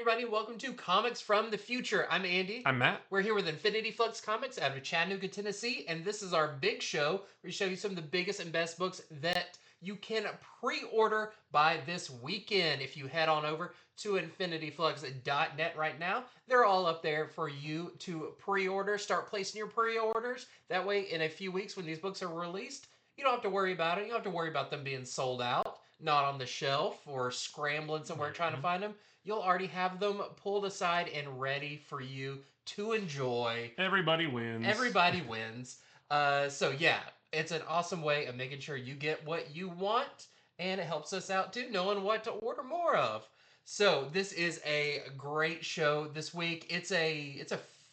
everybody. Welcome to Comics from the Future. I'm Andy. I'm Matt. We're here with Infinity Flux Comics out of Chattanooga, Tennessee, and this is our big show where we show you some of the biggest and best books that you can pre-order by this weekend. If you head on over to infinityflux.net right now, they're all up there for you to pre-order. Start placing your pre-orders. That way, in a few weeks when these books are released, you don't have to worry about it. You don't have to worry about them being sold out, not on the shelf, or scrambling somewhere trying to find them. You'll already have them pulled aside and ready for you to enjoy. Everybody wins. Everybody wins. So yeah, it's an awesome way of making sure you get what you want, and it helps us out too, knowing what to order more of. So this is a great show this week. It's a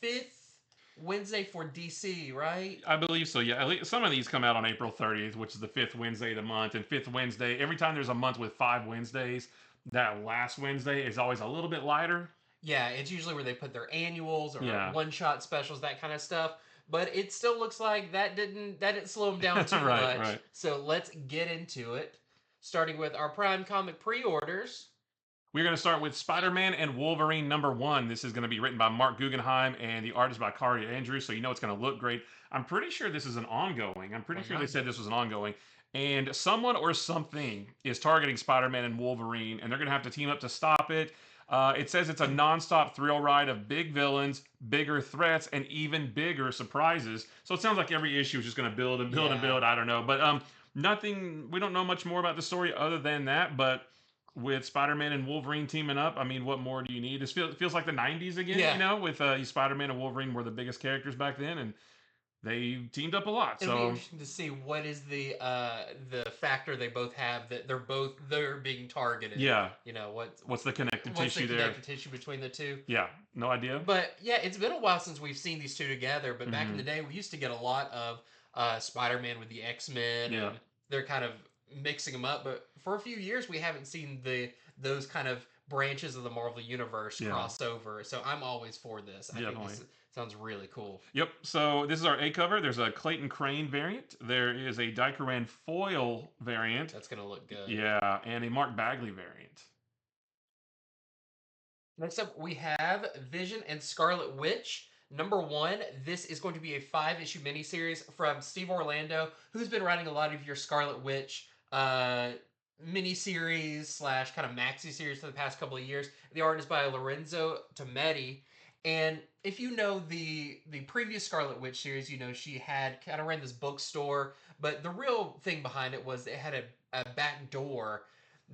fifth Wednesday for DC, right? I believe so, yeah. At least some of these come out on April 30th, which is the fifth Wednesday of the month. And fifth Wednesday, every time there's a month with 5 Wednesdays, that last Wednesday is always a little bit lighter. Yeah, it's usually where they put their annuals or one-shot specials, that kind of stuff. But it still looks like that didn't slow them down too much. Right. So let's get into it. Starting with our Prime Comic pre-orders. We're going to start with Spider-Man and Wolverine #1. This is going to be written by Mark Guggenheim, and the art is by Kari Andrews, so you know it's going to look great. I'm pretty sure this is an ongoing. I'm pretty sure they said this was an ongoing. And someone or something is targeting Spider-Man and Wolverine, and they're going to have to team up to stop it. It says it's a non-stop thrill ride of big villains, bigger threats, and even bigger surprises. So it sounds like every issue is just going to build and build and build. I don't know. But nothing, we don't know much more about the story other than that. But with Spider-Man and Wolverine teaming up, I mean, what more do you need? It feels like the 90s again, you know, with Spider-Man and Wolverine were the biggest characters back then. And they teamed up a lot. It'll be interesting to see what is the factor they both have that they're being targeted. Yeah. You know what's the connective tissue there? What's the connective tissue between the two? Yeah. No idea. But yeah, it's been a while since we've seen these two together. But back in the day, we used to get a lot of Spider-Man with the X-Men. Yeah. And they're kind of mixing them up. But for a few years, we haven't seen those kind of branches of the Marvel Universe cross over. So I'm always for this. I think this sounds really cool. Yep. So this is our A cover. There's a Clayton Crane variant. There is a Dicaran foil variant. That's going to look good. Yeah. And a Mark Bagley variant. Next up, we have Vision and Scarlet Witch. #1, this is going to be a 5-issue miniseries from Steve Orlando, who's been writing a lot of your Scarlet Witch miniseries / kind of maxi series for the past couple of years. The art is by Lorenzo Tometti. And if you know the previous Scarlet Witch series, you know she had kind of ran this bookstore, but the real thing behind it was it had a back door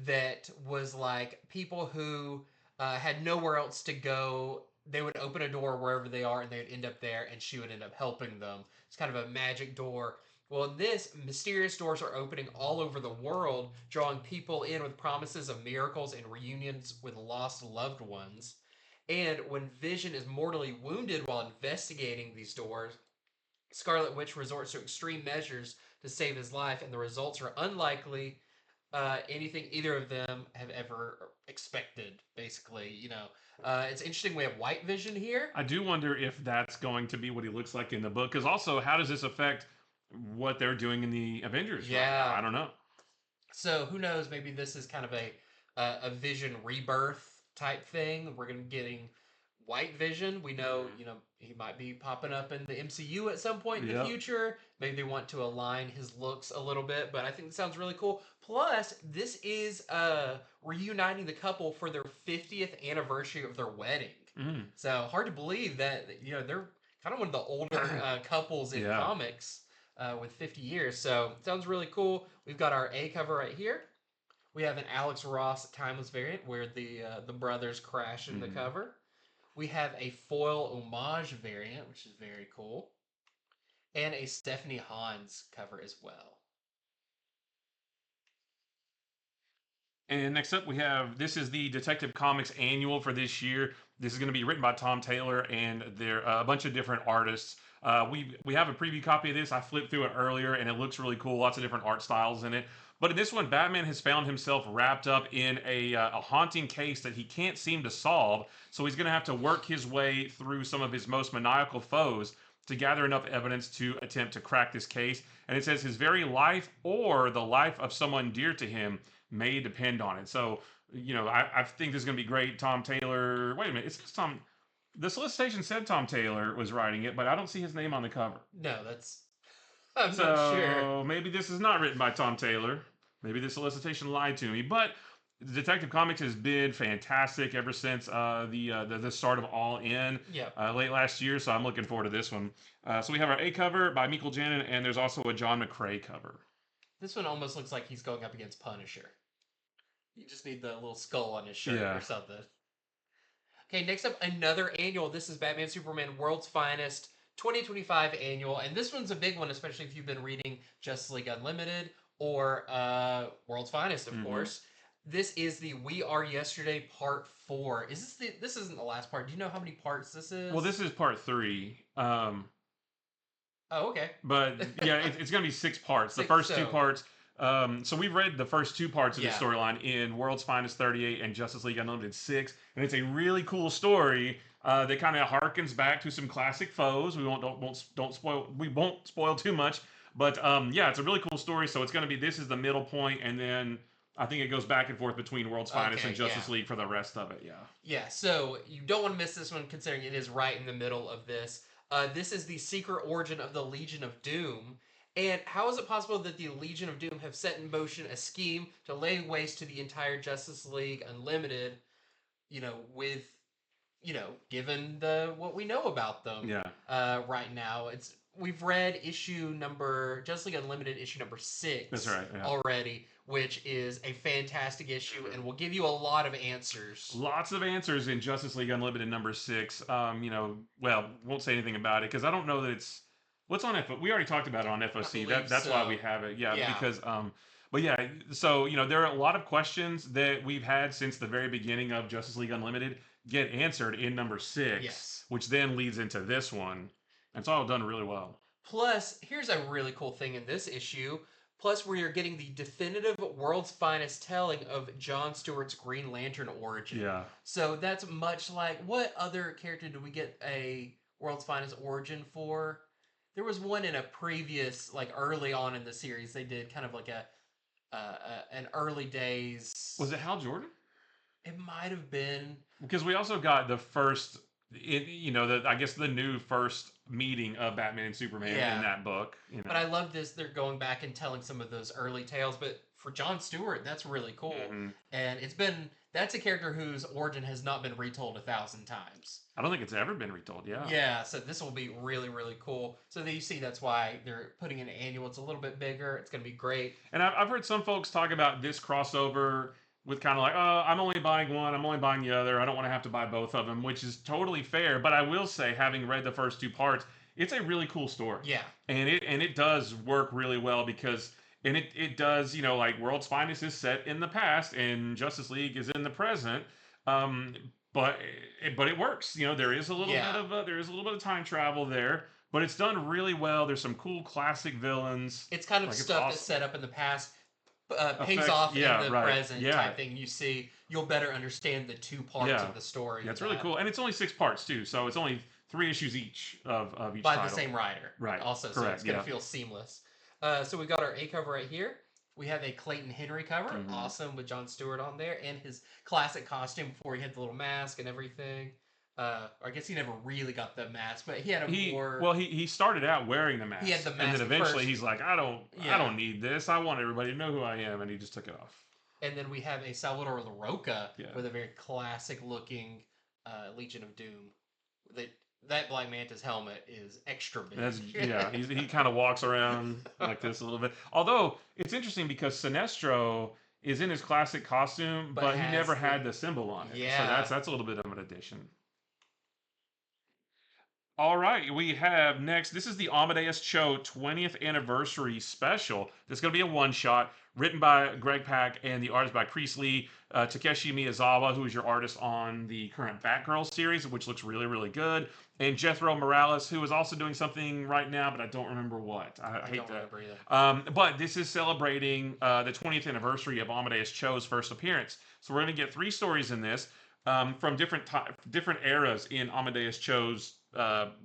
that was like people who had nowhere else to go. They would open a door wherever they are and they would end up there and she would end up helping them. It's kind of a magic door. Well, in this, mysterious doors are opening all over the world, drawing people in with promises of miracles and reunions with lost loved ones. And when Vision is mortally wounded while investigating these doors, Scarlet Witch resorts to extreme measures to save his life, and the results are unlikely anything either of them have ever expected, basically. You know, it's interesting we have White Vision here. I do wonder if that's going to be what he looks like in the book, because also, how does this affect what they're doing in the Avengers? Yeah. Right now? I don't know. So who knows? Maybe this is kind of a Vision rebirth type thing. We're going to be getting White Vision. We know, you know, he might be popping up in the MCU at some point in the future. Maybe they want to align his looks a little bit, but I think it sounds really cool. Plus, this is reuniting the couple for their 50th anniversary of their wedding. So hard to believe that, you know, they're kind of one of the older couples in comics with 50 years. So it sounds really cool. We've got our A cover right here. We have an Alex Ross timeless variant where the brothers crash in the cover. We have a foil homage variant, which is very cool. And a Stephanie Hans cover as well. And next up, we have, this is the Detective Comics annual for this year. This is going to be written by Tom Taylor, and there are a bunch of different artists. We have a preview copy of this. I flipped through it earlier, and it looks really cool. Lots of different art styles in it. But in this one, Batman has found himself wrapped up in a haunting case that he can't seem to solve. So he's going to have to work his way through some of his most maniacal foes to gather enough evidence to attempt to crack this case. And it says his very life or the life of someone dear to him may depend on it. So I think this is going to be great. Tom Taylor. Wait a minute. It says Tom. The solicitation said Tom Taylor was writing it, but I don't see his name on the cover. No, that's I'm not sure. So maybe this is not written by Tom Taylor. Maybe the solicitation lied to me. But Detective Comics has been fantastic ever since the start of All In Yeah. late last year. So I'm looking forward to this one. So we have our A cover by Michael Janin, and there's also a John McCrae cover. This one almost looks like he's going up against Punisher. You just need the little skull on his shirt or something. Okay, next up, another annual. This is Batman Superman World's Finest 2025 annual. And this one's a big one, especially if you've been reading Justice League Unlimited or World's Finest, of course. This is the We Are Yesterday Part 4. This isn't the last part. Do you know how many parts this is? Well, this is part 3. Oh, okay. But yeah, it's going to be 6 parts. The first 2 parts. So we've read the first 2 parts of the storyline in World's Finest 38 and Justice League Unlimited 6, and it's a really cool story that kind of harkens back to some classic foes. We won't spoil too much, but yeah, it's a really cool story. So it's going to be, this is the middle point, and then I think it goes back and forth between World's Finest and Justice League for the rest of it. Yeah. So you don't want to miss this one, considering it is right in the middle of this. This is the secret origin of the Legion of Doom. And how is it possible that the Legion of Doom have set in motion a scheme to lay waste to the entire Justice League Unlimited, given what we know about them right now? We've read Justice League Unlimited issue number 6 That's right, already, which is a fantastic issue and will give you a lot of answers. Lots of answers in Justice League Unlimited number 6. Won't say anything about it because I don't know that it's... What's on FOC? We already talked about it on FOC. That's why we have it. Yeah. Because so there are a lot of questions that we've had since the very beginning of Justice League Unlimited get answered in number 6, which then leads into this one. It's all done really well. Plus, here's a really cool thing in this issue. Plus, we are getting the definitive World's Finest telling of John Stewart's Green Lantern origin. Yeah. So that's much like, what other character did we get a World's Finest origin for? There was one in a previous, early on in the series, they did kind of like an early days. Was it Hal Jordan? It might have been. Because we also got the first, I guess the new first meeting of Batman and Superman in that book. But I love this. They're going back and telling some of those early tales. But for John Stewart, that's really cool. And that's a character whose origin has not been retold 1,000 times. I don't think it's ever been retold, Yeah, so this will be really, really cool. So you see that's why they're putting in an annual. It's a little bit bigger. It's going to be great. And I've heard some folks talk about this crossover with kind of like, oh, I'm only buying one, I'm only buying the other, I don't want to have to buy both of them, which is totally fair. But I will say, having read the first 2 parts, it's a really cool story. Yeah. And it does work really well because... And it does, World's Finest is set in the past and Justice League is in the present, but it works. There is a little bit of time travel there, but it's done really well. There's some cool classic villains. It's kind of stuff that's set up in the past pays off in the present type thing. You see, you'll better understand the 2 parts of the story. Yeah, it's really cool, and it's only 6 parts too, so it's only 3 issues each of each by title. The same writer, right? Also, correct, so it's gonna feel seamless. So we got our A cover right here. We have a Clayton Henry cover, awesome, with John Stewart on there, and his classic costume before he had the little mask and everything. I guess he never really got the mask, but he had more... Well, he started out wearing the mask. He had the mask and then eventually first. He's like, I don't need this. I want everybody to know who I am, and he just took it off. And then we have a Salvador LaRocca with a very classic-looking Legion of Doom. That Black Manta's helmet is extra big. He kind of walks around like this a little bit. Although, it's interesting because Sinestro is in his classic costume, but he never had the symbol on it. Yeah. So that's a little bit of an addition. All right, we have next, this is the Amadeus Cho 20th Anniversary Special. This is going to be a one-shot, written by Greg Pak and the artist by Chris Lee. Takeshi Miyazawa, who is your artist on the current Batgirl series, which looks really, really good. And Jethro Morales, who is also doing something right now, but I don't remember what. I hate that. Remember either. But this is celebrating the 20th anniversary of Amadeus Cho's first appearance. So we're going to get 3 stories in this from different eras in Amadeus Cho's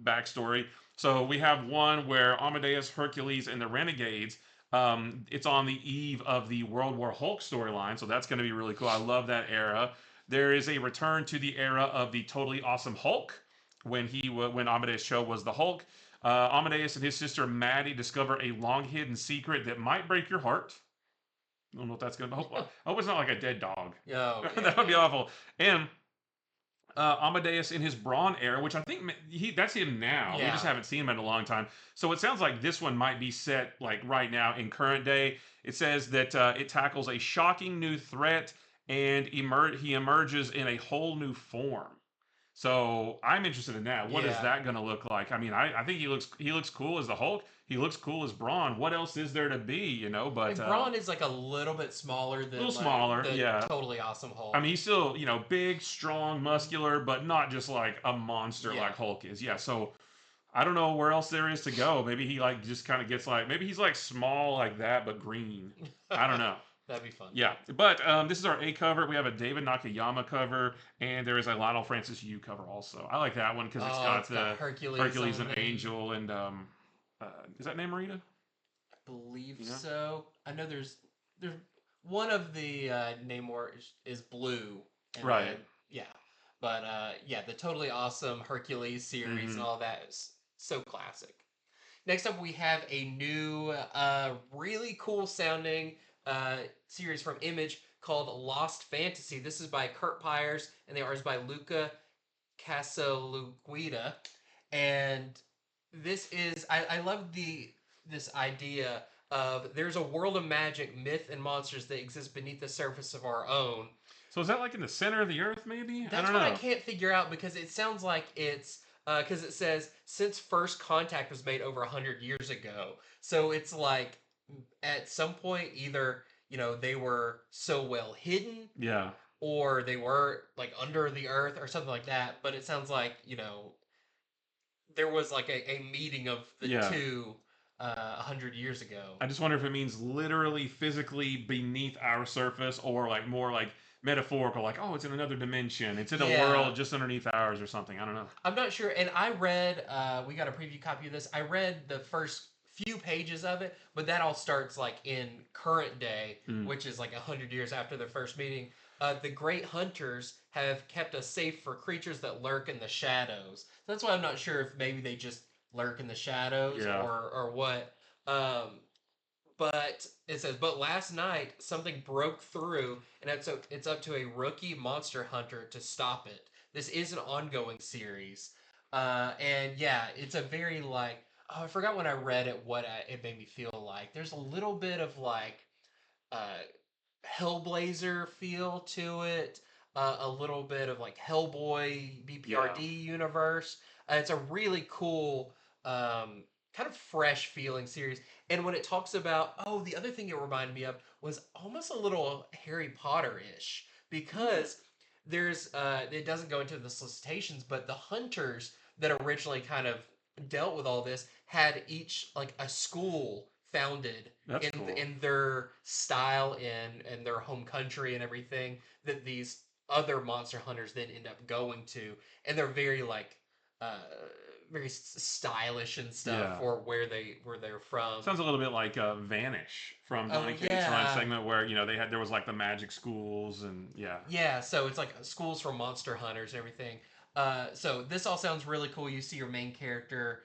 backstory. So we have one where Amadeus, Hercules, and the Renegades It's on the eve of the World War Hulk storyline, so that's going to be really cool. I love that era. There is a return to the era of the totally awesome Hulk when Amadeus Cho was the Hulk. Amadeus and his sister Maddie discover a long hidden secret that might break your heart. I don't know if that's gonna. I hope it's not like a dead dog. Oh, yeah, That would be no. awful. And Amadeus in his Brawn era, which I think that's him now. We just Yeah. haven't seen him in a long time. So it sounds like this one might be set like right now in current day. It says that it tackles a shocking new threat and he emerges in a whole new form. So I'm interested in that. What is Yeah. that going to look like? I mean, I think he looks cool as the Hulk. He looks cool as Brawn. What else is there to be? But Like Braun is like a little bit smaller a little than like smaller. the Yeah. totally awesome I Hulk. mean, he's still, big, strong, muscular, but not just like a monster Yeah. like Hulk is. Yeah, so I don't know where else there is to go. Maybe he like just kind of gets like maybe he's like small like that but green. I don't know. That'd be fun. Yeah, but this is our A cover. We have a David Nakayama cover, and there is a Lionel Francis Yu cover also. I like that one because it's Oh, got it's got the Hercules Hercules on and there. Angel and is that Namorita? I believe Yeah. so. I know there's one of the Namor is blue, and Right. then yeah, but yeah, the totally awesome Hercules series and Mm-hmm. all that is so classic. Next up, we have a new, really cool sounding series from Image called Lost Fantasy. This is by Kurt Pyers, and the art is by Luca Casaluguida. And I love this idea of there's a world of magic, myth, and monsters that exist beneath the surface of our own. So is that like in the center of the earth? Maybe I That's don't what I know. can't figure out because it sounds like it's because it says since first contact was made over 100 years ago. So it's like at some point either they were so well hidden Yeah. or they were like under the earth or something like that. But it sounds like there was like a meeting of the Yeah. two 100 years ago. I just wonder if it means literally physically beneath our surface or like more like metaphorical, like, oh, it's in another dimension. It's in a Yeah. world just underneath ours or something. I don't know. I'm not sure. And I read, we got a preview copy of this. I read the first few pages of it, but that all starts like in current day, Mm. which is like 100 years after the first meeting. The great hunters have kept us safe for creatures that lurk in the shadows. So that's why I'm not sure if maybe they just lurk in the shadows Yeah. or what. Um, but it says, but last night something broke through, and it's up to a rookie monster hunter to stop it. This is an ongoing series, and yeah, it's a very like I forgot when I read it what it made me feel like. There's a little bit of like uh, Hellblazer feel to it, a little bit of like Hellboy Yeah. BPRD universe. It's a really cool, kind of fresh feeling series. And when it talks about, oh, the other thing it reminded me of was almost a little Harry Potter ish because there's, it doesn't go into the solicitations, but the hunters that originally kind of dealt with all this had each like a school founded That's cool. in their style in their home country and everything that these other monster hunters then end up going to, and they're very like uh very stylish and stuff Yeah. for where they're from. Sounds a little bit like Vanish from Oh Donny Cates run yeah. segment where there was like the magic schools and yeah. Yeah, so it's like schools for monster hunters and everything. So this all sounds really cool. You see your main character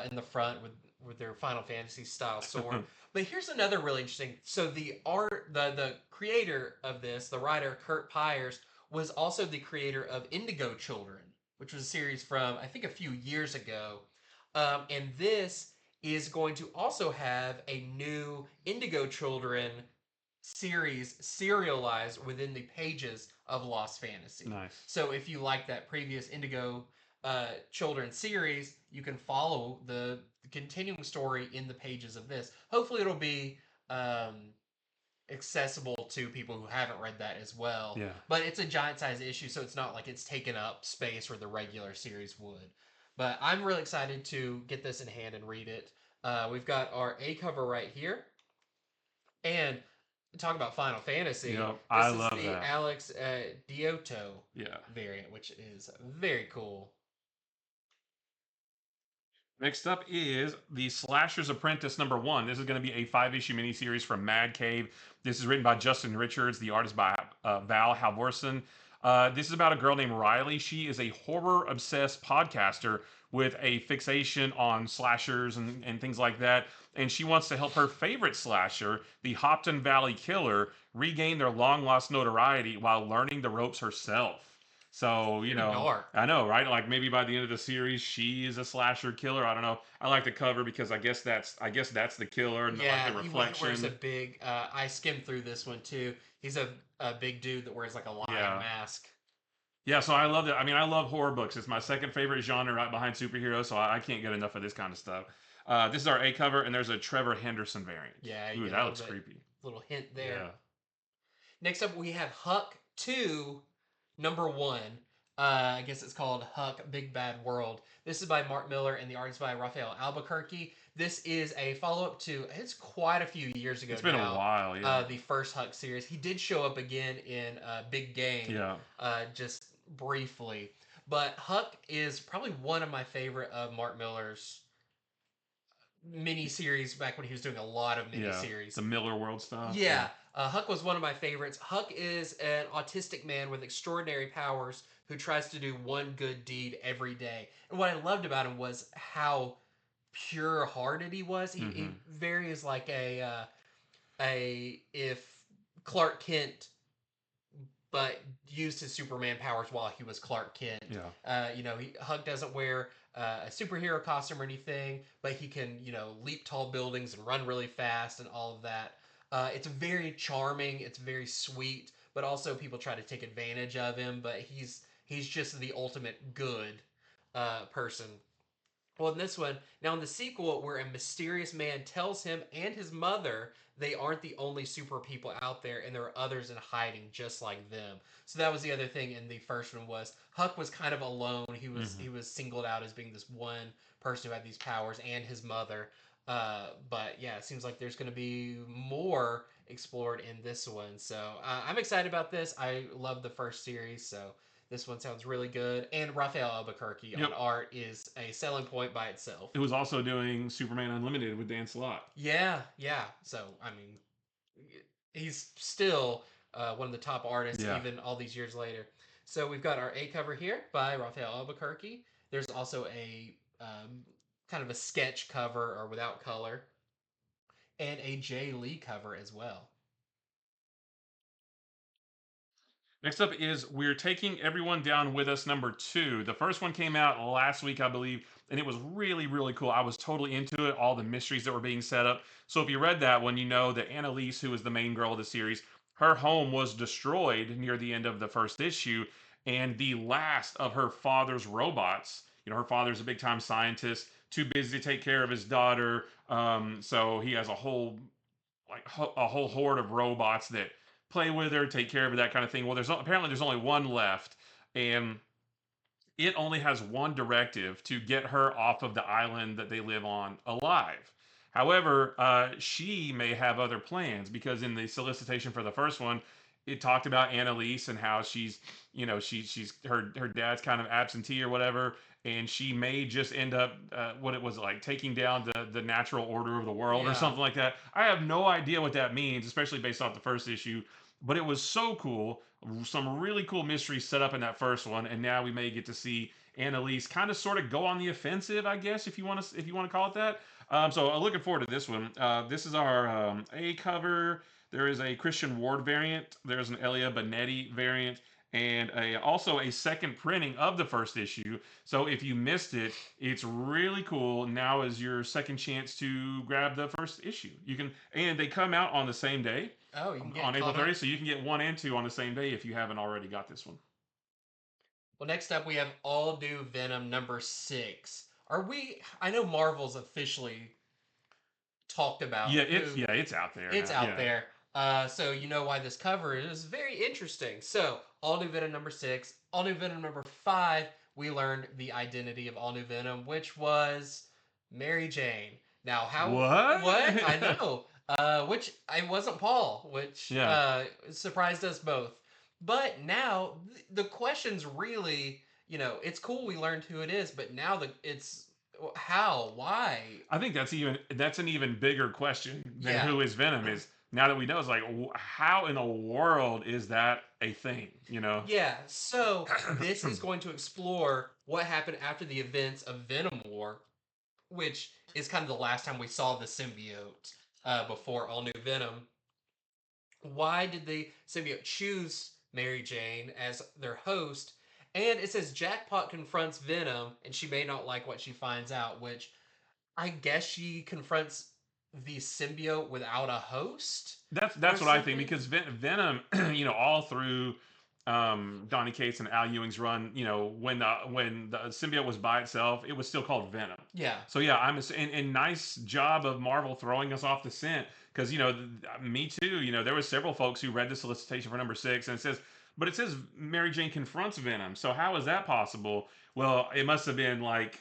in the front with their Final Fantasy style sword. But here's another really interesting. So the art, the creator of this, the writer Kurt Pyers, was also the creator of Indigo Children, which was a series from I think a few years ago. And this is going to also have a new Indigo Children series serialized within the pages of Lost Fantasy. Nice. So if you like that previous Indigo children's series, you can follow the continuing story in the pages of this. Hopefully, it'll be accessible to people who haven't read that as well. Yeah. But it's a giant size issue, so it's not like it's taken up space where the regular series would. But I'm really excited to get this in hand and read it. We've got our A cover right here. And talk about Final Fantasy. Yep, I This is love the that. Alex Dioto Yeah. variant, which is very cool. Next up is the Slasher's Apprentice #1. This is going to be a 5-issue miniseries from Mad Cave. This is written by Justin Richards. The art is by Val Halvorsen. This is about a girl named Riley. She is a horror obsessed podcaster with a fixation on slashers and things like that. And she wants to help her favorite slasher, the Hopton Valley Killer, regain their long lost notoriety while learning the ropes herself. So, Pretty dark. I know, right? Like maybe by the end of the series, she is a slasher killer. I don't know. I like the cover because I guess that's the killer and like Yeah, the he wears a reflection. big. I skimmed through this one too. He's a big dude that wears like a lion Yeah. mask. Yeah, so I love it. I mean, I love horror books. It's my second favorite genre right behind superheroes, so I can't get enough of this kind of stuff. This is our A cover, and there's a Trevor Henderson variant. Yeah, you Ooh, get a that little looks bit, creepy. little hint there. Yeah. Next up, we have Huck II, #1. I guess it's called Huck Big Bad World. This is by Mark Miller and the art is by Raphael Albuquerque. This is a follow up to, it's quite a few years ago It's been a now, while, yeah. the first Huck series. He did show up again in Big Game, Yeah. just briefly. But Huck is probably one of my favorite of Mark Miller's miniseries back when he was doing a lot of Yeah. miniseries. The Miller World stuff. Yeah, Huck was one of my favorites. Huck is an autistic man with extraordinary powers who tries to do one good deed every day. And what I loved about him was how pure-hearted he was. He Hmm. very is like a if Clark Kent but used his Superman powers while he was Clark Kent. Yeah. Huck doesn't wear a superhero costume or anything, but he can, leap tall buildings and run really fast and all of that. It's very charming. It's very sweet, but also people try to take advantage of him. But he's just the ultimate good person. Well, in this one, now in the sequel, where a mysterious man tells him and his mother they aren't the only super people out there, and there are others in hiding just like them. So that was the other thing in the first one was Huck was kind of alone. He was Hmm. he was singled out as being this one person who had these powers, and his mother. But yeah, it seems like there's going to be more explored in this one. So I'm excited about this. I love the first series, so this one sounds really good. And Raphael Albuquerque on Yep. art is a selling point by itself. It was also doing Superman Unlimited with Dan Slott. Yeah, yeah. So, I mean, he's still one of the top artists, Yeah. even all these years later. So, we've got our A cover here by Raphael Albuquerque. There's also a kind of a sketch cover or without color, and a Jay Lee cover as well. Next up is We're Taking Everyone Down With Us #2. The first one came out last week, I believe, and it was really, really cool. I was totally into it, all the mysteries that were being set up. So if you read that one, you know that Annalise, who is the main girl of the series, her home was destroyed near the end of the first issue, and the last of her father's robots, her father's a big time scientist, too busy to take care of his daughter. So he has a whole a whole horde of robots that play with her, take care of her, that kind of thing. Well, there's only one left, and it only has one directive to get her off of the island that they live on alive. However, she may have other plans because in the solicitation for the first one, it talked about Annalise and how she's her dad's kind of absentee or whatever, and she may just end up what it was like taking down the natural order of the world or Yeah. something like that. I have no idea what that means, especially based off the first issue. But it was so cool. Some really cool mysteries set up in that first one, and now we may get to see Annalise kind of sort of go on the offensive, I guess, if you want to call it that. So I'm looking forward to this one. This is our A cover. There is a Christian Ward variant. There's an Elia Benetti variant, and also a second printing of the first issue. So if you missed it, it's really cool. Now is your second chance to grab the first issue. And they come out on the same day Oh, you can get on April caught up. 30th, so you can get 1 and 2 on the same day if you haven't already got this one. Well, next up we have All New Venom #6. Are we? I know Marvel's officially talked about Yeah, who it's out there it's now. out Yeah. there. So you know why this cover is very interesting. So All New Venom #6, All New Venom #5. We learned the identity of All New Venom, which was Mary Jane. Now, what? I What? know. Which I wasn't Paul, which Yeah. surprised us both. But now the question's really, it's cool we learned who it is, but now it's How? Why? I think that's an even bigger question than Yeah. who is Venom is. Now that we know, it's like how in the world is that a thing? You know? Yeah, so this is going to explore what happened after the events of Venom War, which is kind of the last time we saw the symbiote before All New Venom. Why did the symbiote choose Mary Jane as their host? And it says Jackpot confronts Venom, and she may not like what she finds out, which I guess she confronts the symbiote without a host or That's what I think something. because Venom, all through Donny Cates and Al Ewing's run, when the symbiote was by itself, it was still called Venom. Yeah. So yeah, and nice job of Marvel throwing us off the scent because me too. There was several folks who read the solicitation for number 6 and it says, but it says Mary Jane confronts Venom. So how is that possible? Well, it must have been like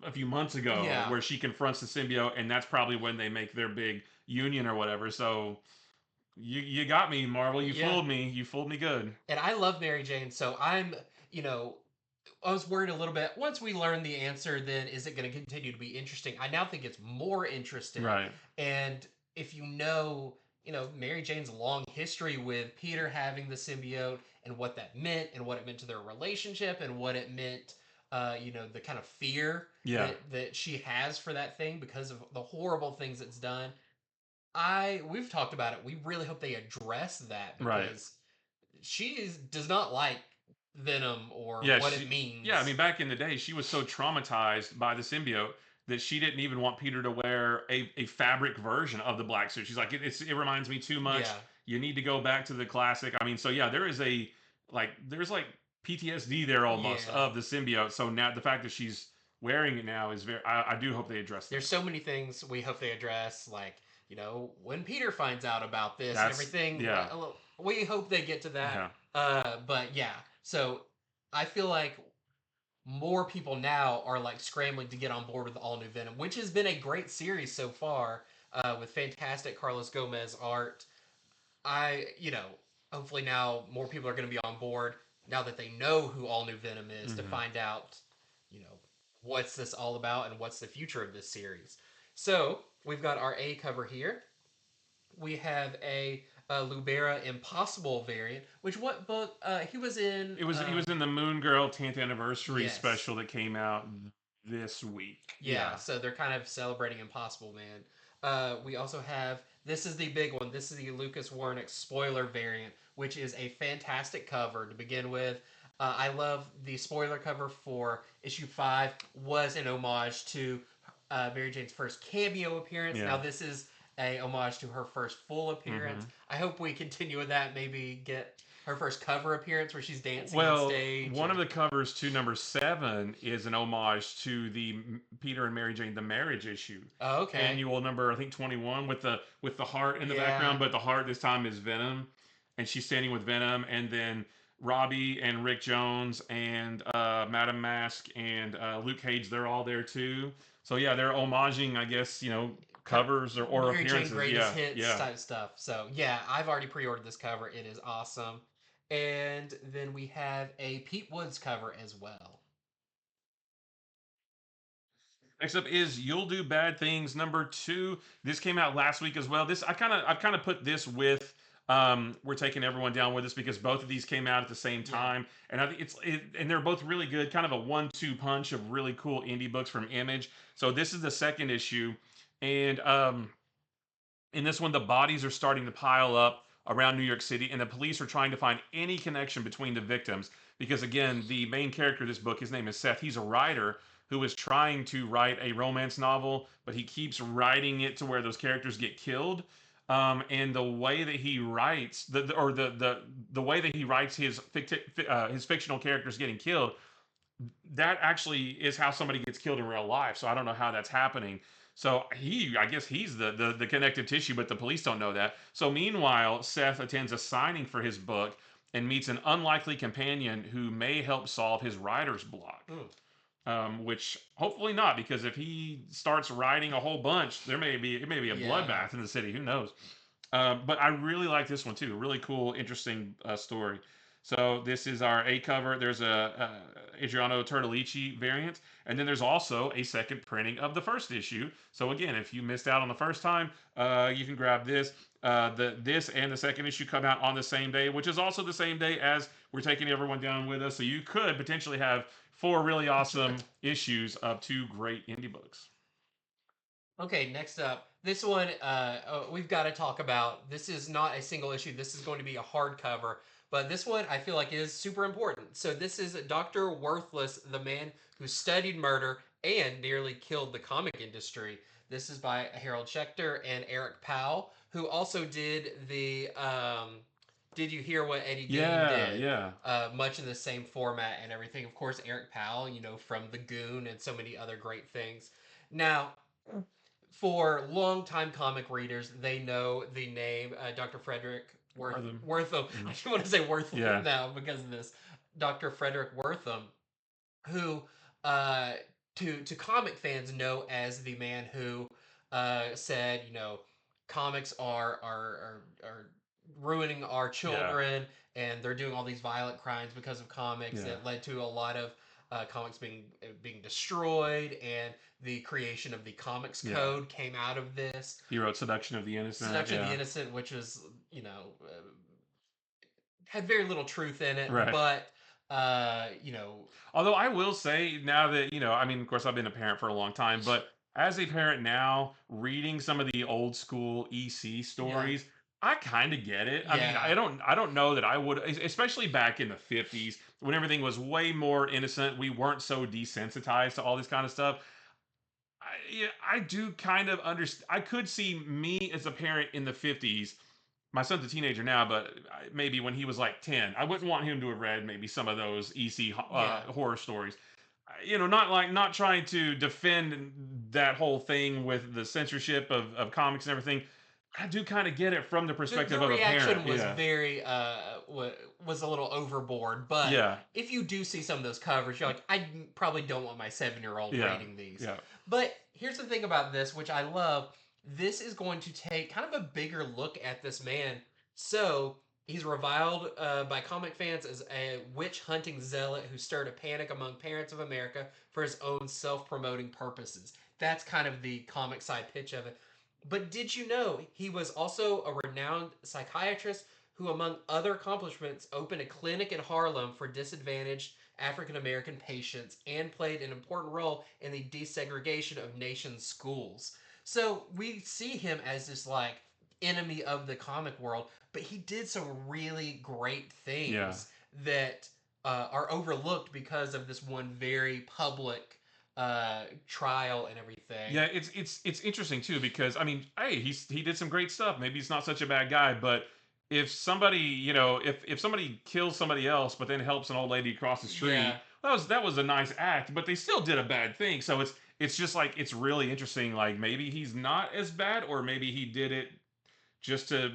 a few months ago Yeah. where she confronts the symbiote, and that's probably when they make their big union or whatever. So you got me, Marvel. You Yeah. fooled me. You fooled me good. And I love Mary Jane, so you know, I was worried a little bit. Once we learn the answer, then is it going to continue to be interesting? I now think it's more interesting. Right. And if Mary Jane's long history with Peter having the symbiote and what that meant and what it meant to their relationship and what it meant, the kind of fear Yeah. that she has for that thing because of the horrible things it's done. We've talked about it. We really hope they address that Right. because does not like Venom or Yeah. what it Yeah. I means. mean, back in the day, she was so traumatized by the symbiote that she didn't even want Peter to wear a fabric version of the black suit. She's like, it reminds me too much. Yeah. You need to go back to the classic. I mean, so yeah, there's like PTSD there almost Yeah. of the symbiote. So now the fact that she's wearing it now is I do hope they address that. There's so many things we hope they address, like, when Peter finds out about this and That's everything, yeah. we hope they get to that. Yeah. But yeah, so I feel like more people now are like scrambling to get on board with All New Venom, which has been a great series so far, with fantastic Carlos Gomez art. I, you know, Hopefully now more people are going to be on board now that they know who All New Venom is to Hmm. find out, you know, what's this all about and what's the future of this series. So we've got our A cover here. We have a Lubera Impossible variant. Which what book? He was in. He was in the Moon Girl 10th anniversary Yes. special that came out this week. Yeah, Yeah. so they're kind of celebrating Impossible Man. We also have this is the big one. This is the Lucas Warnick spoiler variant, which is a fantastic cover to begin with. I love the spoiler cover for issue 5 was an homage to Mary Jane's first cameo appearance. Yeah. Now this is a homage to her first full appearance. Hmm. I hope we continue with that. Maybe get her first cover appearance where she's dancing on Well, stage. one of the covers to number 7 is an homage to the Peter and Mary Jane the marriage issue. Oh, okay. Annual number I think 21 with the heart in the Yeah. background, but the heart this time is Venom, and she's standing with Venom, and then Robbie and Rick Jones and Madame Mask and Luke Cage, they're all there too. So yeah, they're homaging, I guess, covers or Mary Jane appearances. greatest Yeah, hits yeah. type stuff. So yeah, I've already pre-ordered this cover. It is awesome. And then we have a Pete Woods cover as well. Next up is You'll Do Bad Things number 2. This came out last week as well. I've kind of put this with We're Taking Everyone Down With Us because both of these came out at the same time, and I think and they're both really good, kind of a 1-2 punch of really cool indie books from Image. So this is the second issue, and in this one, the bodies are starting to pile up around New York City, and the police are trying to find any connection between the victims. Because again, the main character of this book, his name is Seth. He's a writer who is trying to write a romance novel, but he keeps writing it to where those characters get killed. And the way that he writes, the way that he writes his fictional characters getting killed, that actually is how somebody gets killed in real life. So I don't know how that's happening. So I guess he's the connective tissue, but the police don't know that. So meanwhile, Seth attends a signing for his book and meets an unlikely companion who may help solve his writer's block. Which hopefully not, because if he starts writing a whole bunch, it may be a bloodbath in the city. Who knows? But I really like this one too. Really cool, interesting story. So this is our A cover. There's a Adriano Turtolici variant, and then there's also a second printing of the first issue. So again, if you missed out on the first time, you can grab this. This and the second issue come out on the same day, which is also the same day as we're taking everyone down with us. So you could potentially have 4 really awesome issues of 2 great indie books. Okay, next up, this one we've got to talk about. This is not a single issue. This is going to be a hardcover, but this one I feel like is super important. So this is Dr. Werthless, the man who studied murder and nearly killed the comic industry. This is by Harold Schechter and Eric Powell, who also did the Did You Hear What Eddie Gein did? Yeah. Much in the same format and everything. Of course, Eric Powell, from The Goon and so many other great things. Now, for longtime comic readers, they know the name Dr. Frederick Wortham. Mm-hmm. I just want to say Wortham Yeah. now because of this. Dr. Frederick Wortham, who to comic fans know as the man who said, comics are ruining our children, and they're doing all these violent crimes because of comics. Yeah. That led to a lot of comics being destroyed, and the creation of the comics code came out of this. He wrote Seduction of the Innocent. Seduction of the Innocent, which was, had very little truth in it, Right. but although I will say now that, I mean, of course I've been a parent for a long time, but as a parent now, reading some of the old school EC stories, I kind of get it. I mean, I don't know that I would, especially back in the 50s when everything was way more innocent. We weren't so desensitized to all this kind of stuff. I do kind of understand. I could see me as a parent in the 50s. My son's a teenager now, but maybe when he was like 10, I wouldn't want him to have read maybe some of those EC horror stories. Not trying to defend that whole thing with the censorship of comics and everything. I do kind of get it from the perspective the of a parent. reaction was very was a little overboard, but if you do see some of those covers, you're like, I probably don't want my 7-year-old reading these. Yeah. But here's the thing about this, which I love. This is going to take kind of a bigger look at this man. So he's reviled by comic fans as a witch hunting zealot who stirred a panic among parents of America for his own self-promoting purposes. That's kind of the comic side pitch of it. But did you know he was also a renowned psychiatrist who, among other accomplishments, opened a clinic in Harlem for disadvantaged African American patients and played an important role in the desegregation of nation's schools? So we see him as this like enemy of the comic world, but he did some really great things that are overlooked because of this one very public trial and everything. Yeah, it's interesting too because I mean, hey, he did some great stuff. Maybe he's not such a bad guy, but if somebody, if somebody kills somebody else but then helps an old lady across the street, that was a nice act, but they still did a bad thing. So it's just like it's really interesting. Like maybe he's not as bad, or maybe he did it just to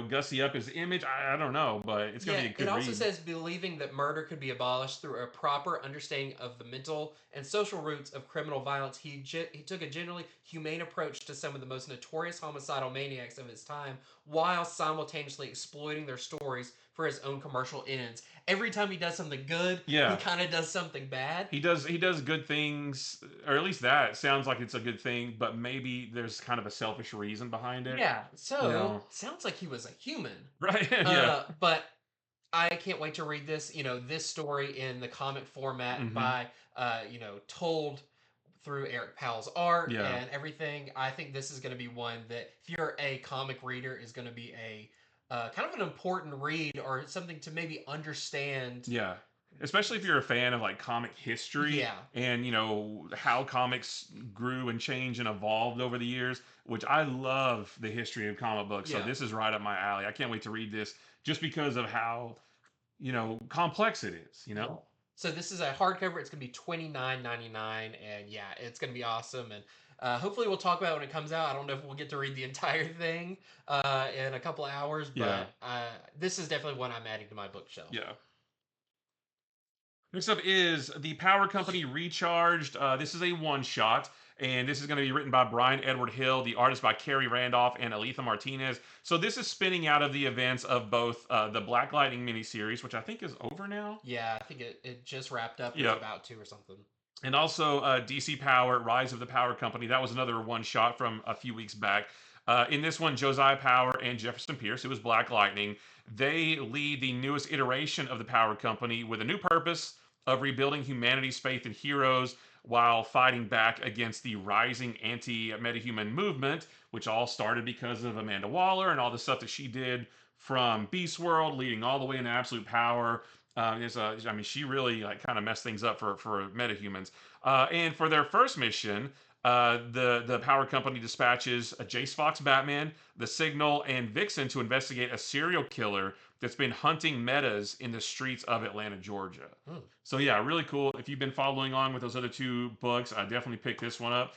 gussy up his image. I don't know, but it's gonna be a good read. It also says believing that murder could be abolished through a proper understanding of the mental and social roots of criminal violence. He took a generally humane approach to some of the most notorious homicidal maniacs of his time, while simultaneously exploiting their stories for his own commercial ends. Every time he does something good, he kind of does something bad. He does good things, or at least that sounds like it's a good thing, but maybe there's kind of a selfish reason behind it. Yeah, so sounds like he was a human. Right, But I can't wait to read this, this story in the comic format by, told through Eric Powell's art and everything. I think this is going to be one that, if you're a comic reader, is going to be a kind of an important read, or something to maybe understand. Yeah. Especially if you're a fan of like comic history and how comics grew and changed and evolved over the years, which I love the history of comic books. So this is right up my alley. I can't wait to read this just because of how complex it is, So this is a hardcover. It's going to be $29.99, and it's going to be awesome. And hopefully we'll talk about it when it comes out. I don't know if we'll get to read the entire thing in a couple of hours, but this is definitely one I'm adding to my bookshelf. Yeah. Next up is the Power Company Recharged. This is a one-shot, and this is going to be written by Brian Edward Hill, the artist by Kerry Randolph and Aletha Martinez. So this is spinning out of the events of both the Black Lightning miniseries, which I think is over now. Yeah, I think it just wrapped up. It's Yep. about to or something. And also DC Power, Rise of the Power Company. That was another one-shot from a few weeks back. In this one, Josiah Power and Jefferson Pierce, who was Black Lightning, they lead the newest iteration of the Power Company with a new purpose of rebuilding humanity's faith in heroes while fighting back against the rising anti-metahuman movement, which all started because of Amanda Waller and all the stuff that she did from Beast World, leading all the way into Absolute Power. I mean, she really like kind of messed things up for metahumans. And for their first mission, the Power Company dispatches a Jace Fox Batman, the Signal, and Vixen to investigate a serial killer that's been hunting metas in the streets of Atlanta, Georgia. So yeah, really cool. If you've been following on with those other two books, I definitely picked this one up.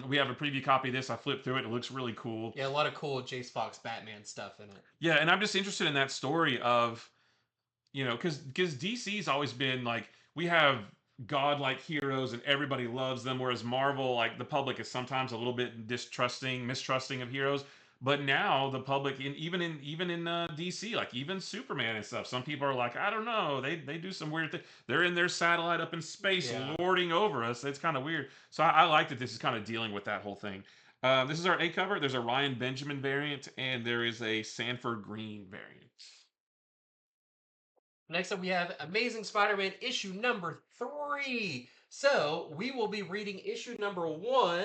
We have a preview copy of this. I flipped through it. It looks really cool. Yeah, a lot of cool Jace Fox Batman stuff in it. Yeah, and I'm just interested in that story of, because DC's always been like, we have godlike heroes and everybody loves them, whereas Marvel, like the public is sometimes a little bit mistrusting of heroes. But now the public, and even in DC, like even Superman and stuff, some people are like, I don't know, they do some weird thing. They're in their satellite up in space, lording over us. It's kind of weird. So I like that this is kind of dealing with that whole thing. This is our A cover. There's a Ryan Benjamin variant, and there is a Sanford Green variant. Next up, we have Amazing Spider-Man issue number 3. So we will be reading issue number 1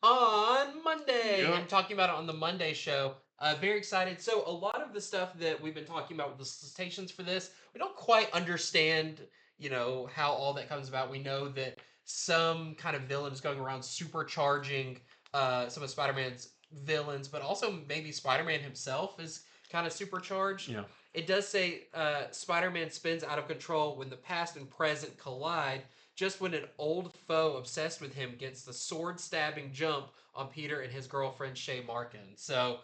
on Monday. Yep. I'm talking about it on the Monday show. Very excited. So a lot of the stuff that we've been talking about with the solicitations for this, we don't quite understand, how all that comes about. We know that some kind of villain is going around supercharging some of Spider-Man's villains, but also maybe Spider-Man himself is kind of supercharged. Yeah. It does say Spider-Man spins out of control when the past and present collide, just when an old foe obsessed with him gets the sword-stabbing jump on Peter and his girlfriend Shay Markin. So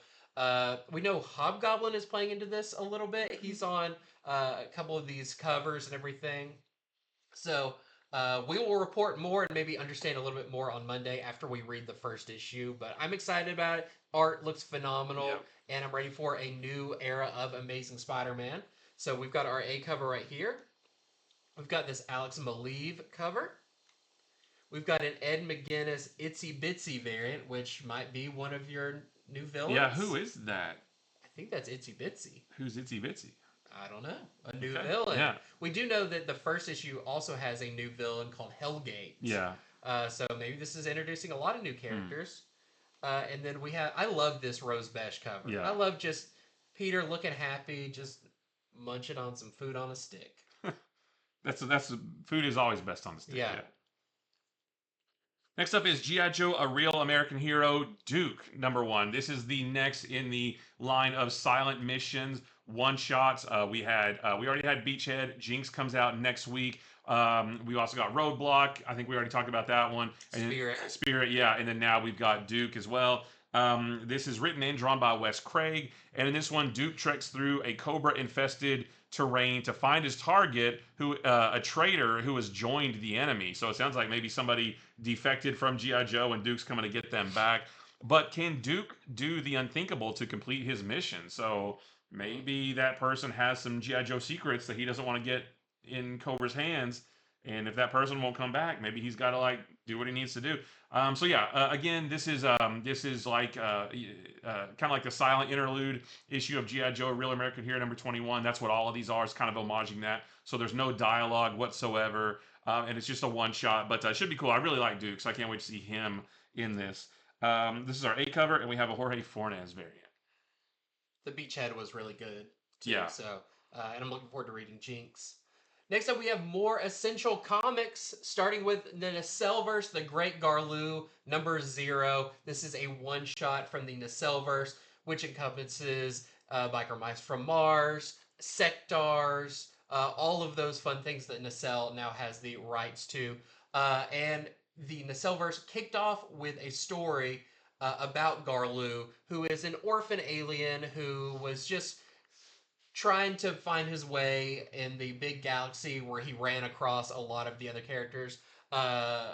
we know Hobgoblin is playing into this a little bit. He's on a couple of these covers and everything. So we will report more and maybe understand a little bit more on Monday after we read the first issue. But I'm excited about it. Art looks phenomenal. Yep. And I'm ready for a new era of Amazing Spider-Man. So we've got our A cover right here. We've got this Alex Maleev cover. We've got an Ed McGuinness Itsy Bitsy variant, which might be one of your new villains. Yeah, who is that? I think that's Itsy Bitsy. Who's Itsy Bitsy? I don't know. A new villain. Yeah. We do know that the first issue also has a new villain called Hellgate. Yeah. So maybe this is introducing a lot of new characters. And then I love this Rose Besh cover. Yeah. I love just Peter looking happy, just munching on some food on a stick. That's food is always best on the stick. Yeah. Next up is G.I. Joe, A Real American Hero, Duke, number 1. This is the next in the line of silent missions, one-shots. We already had Beachhead. Jinx comes out next week. We also got Roadblock. I think we already talked about that one. And Spirit, yeah. And then now we've got Duke as well. This is written and drawn by Wes Craig. And in this one, Duke treks through a cobra-infested terrain to find his target, a traitor who has joined the enemy. So it sounds like maybe somebody defected from G.I. Joe and Duke's coming to get them back. But can Duke do the unthinkable to complete his mission? So maybe that person has some G.I. Joe secrets that he doesn't want to get in Cobra's hands. And if that person won't come back, maybe he's got to do what he needs to do. Again, this is like kind of like the silent interlude issue of G.I. Joe, Real American Hero number 21. That's what all of these are. It's kind of homaging that. So there's no dialogue whatsoever, and it's just a one shot. But it should be cool. I really like Duke, so I can't wait to see him in this. This is our A cover, and we have a Jorge Fornes variant. The Beachhead was really good too. Yeah. So, and I'm looking forward to reading Jinx. Next up, we have more Essential Comics, starting with the Nacelleverse, The Great Garloo, number 0. This is a one-shot from the Nacelleverse, which encompasses Biker Mice from Mars, Sectars, all of those fun things that Nacelle now has the rights to. And the Nacelleverse kicked off with a story about Garloo, who is an orphan alien who was just trying to find his way in the big galaxy where he ran across a lot of the other characters, uh,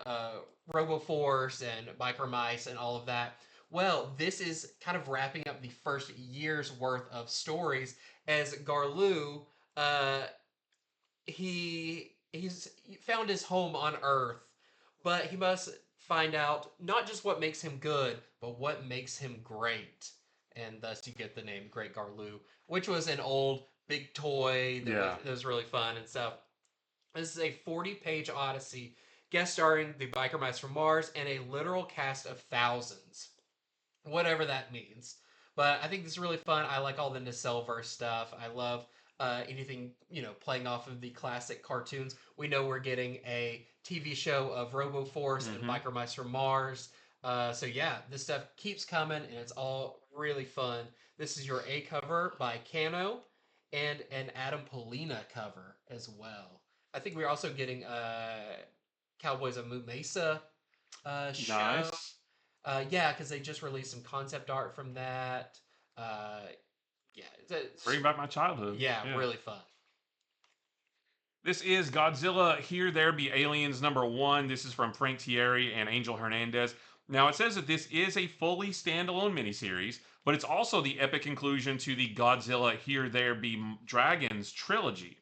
uh, Roboforce and Biker Mice and all of that. Well, this is kind of wrapping up the first year's worth of stories as Garloo, uh, he's found his home on Earth, but he must find out not just what makes him good, but what makes him great. And thus you get the name Great Garloo, which was an old big toy Yeah. that was really fun and stuff. This is a 40-page odyssey, guest starring the Biker Mice from Mars and a literal cast of thousands, whatever that means. But I think this is really fun. I like all the Nacelleverse stuff. I love anything playing off of the classic cartoons. We know we're getting a TV show of RoboForce and Mm-hmm. Biker Mice from Mars. So yeah, this stuff keeps coming and it's all really fun. This is your A cover by Cano and an Adam Polina cover as well. I think we're also getting Cowboys of Moo Mesa show. Nice. Yeah, because they just released some concept art from that. Uh, yeah, Bring back my childhood. yeah, Yeah. really fun. This is Godzilla Here There Be Aliens #1. This is from Frank Thierry and Angel Hernandez. Now, it says that this is a fully standalone miniseries, but it's also the epic conclusion to the Godzilla Here There Be Dragons trilogy.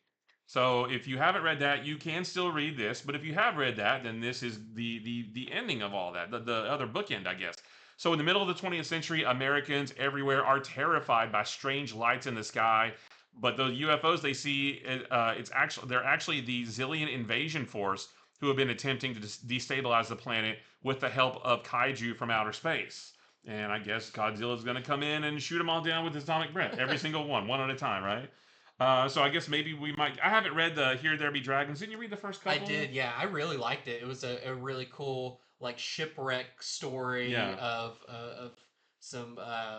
So, if you haven't read that, you can still read this. But if you have read that, then this is the ending of all that, the other bookend, I guess. So, in the middle of the 20th century, Americans everywhere are terrified by strange lights in the sky, but the UFOs they see, they're actually the Zillion invasion force who have been attempting to destabilize the planet with the help of kaiju from outer space. And I guess Godzilla's going to come in and shoot them all down with his atomic breath, every single one at a time, right? So I guess maybe we might. I haven't read the Here There Be Dragons. Didn't you read the first I couple? did, yeah. I really liked it. It was a really cool like shipwreck story Yeah. of some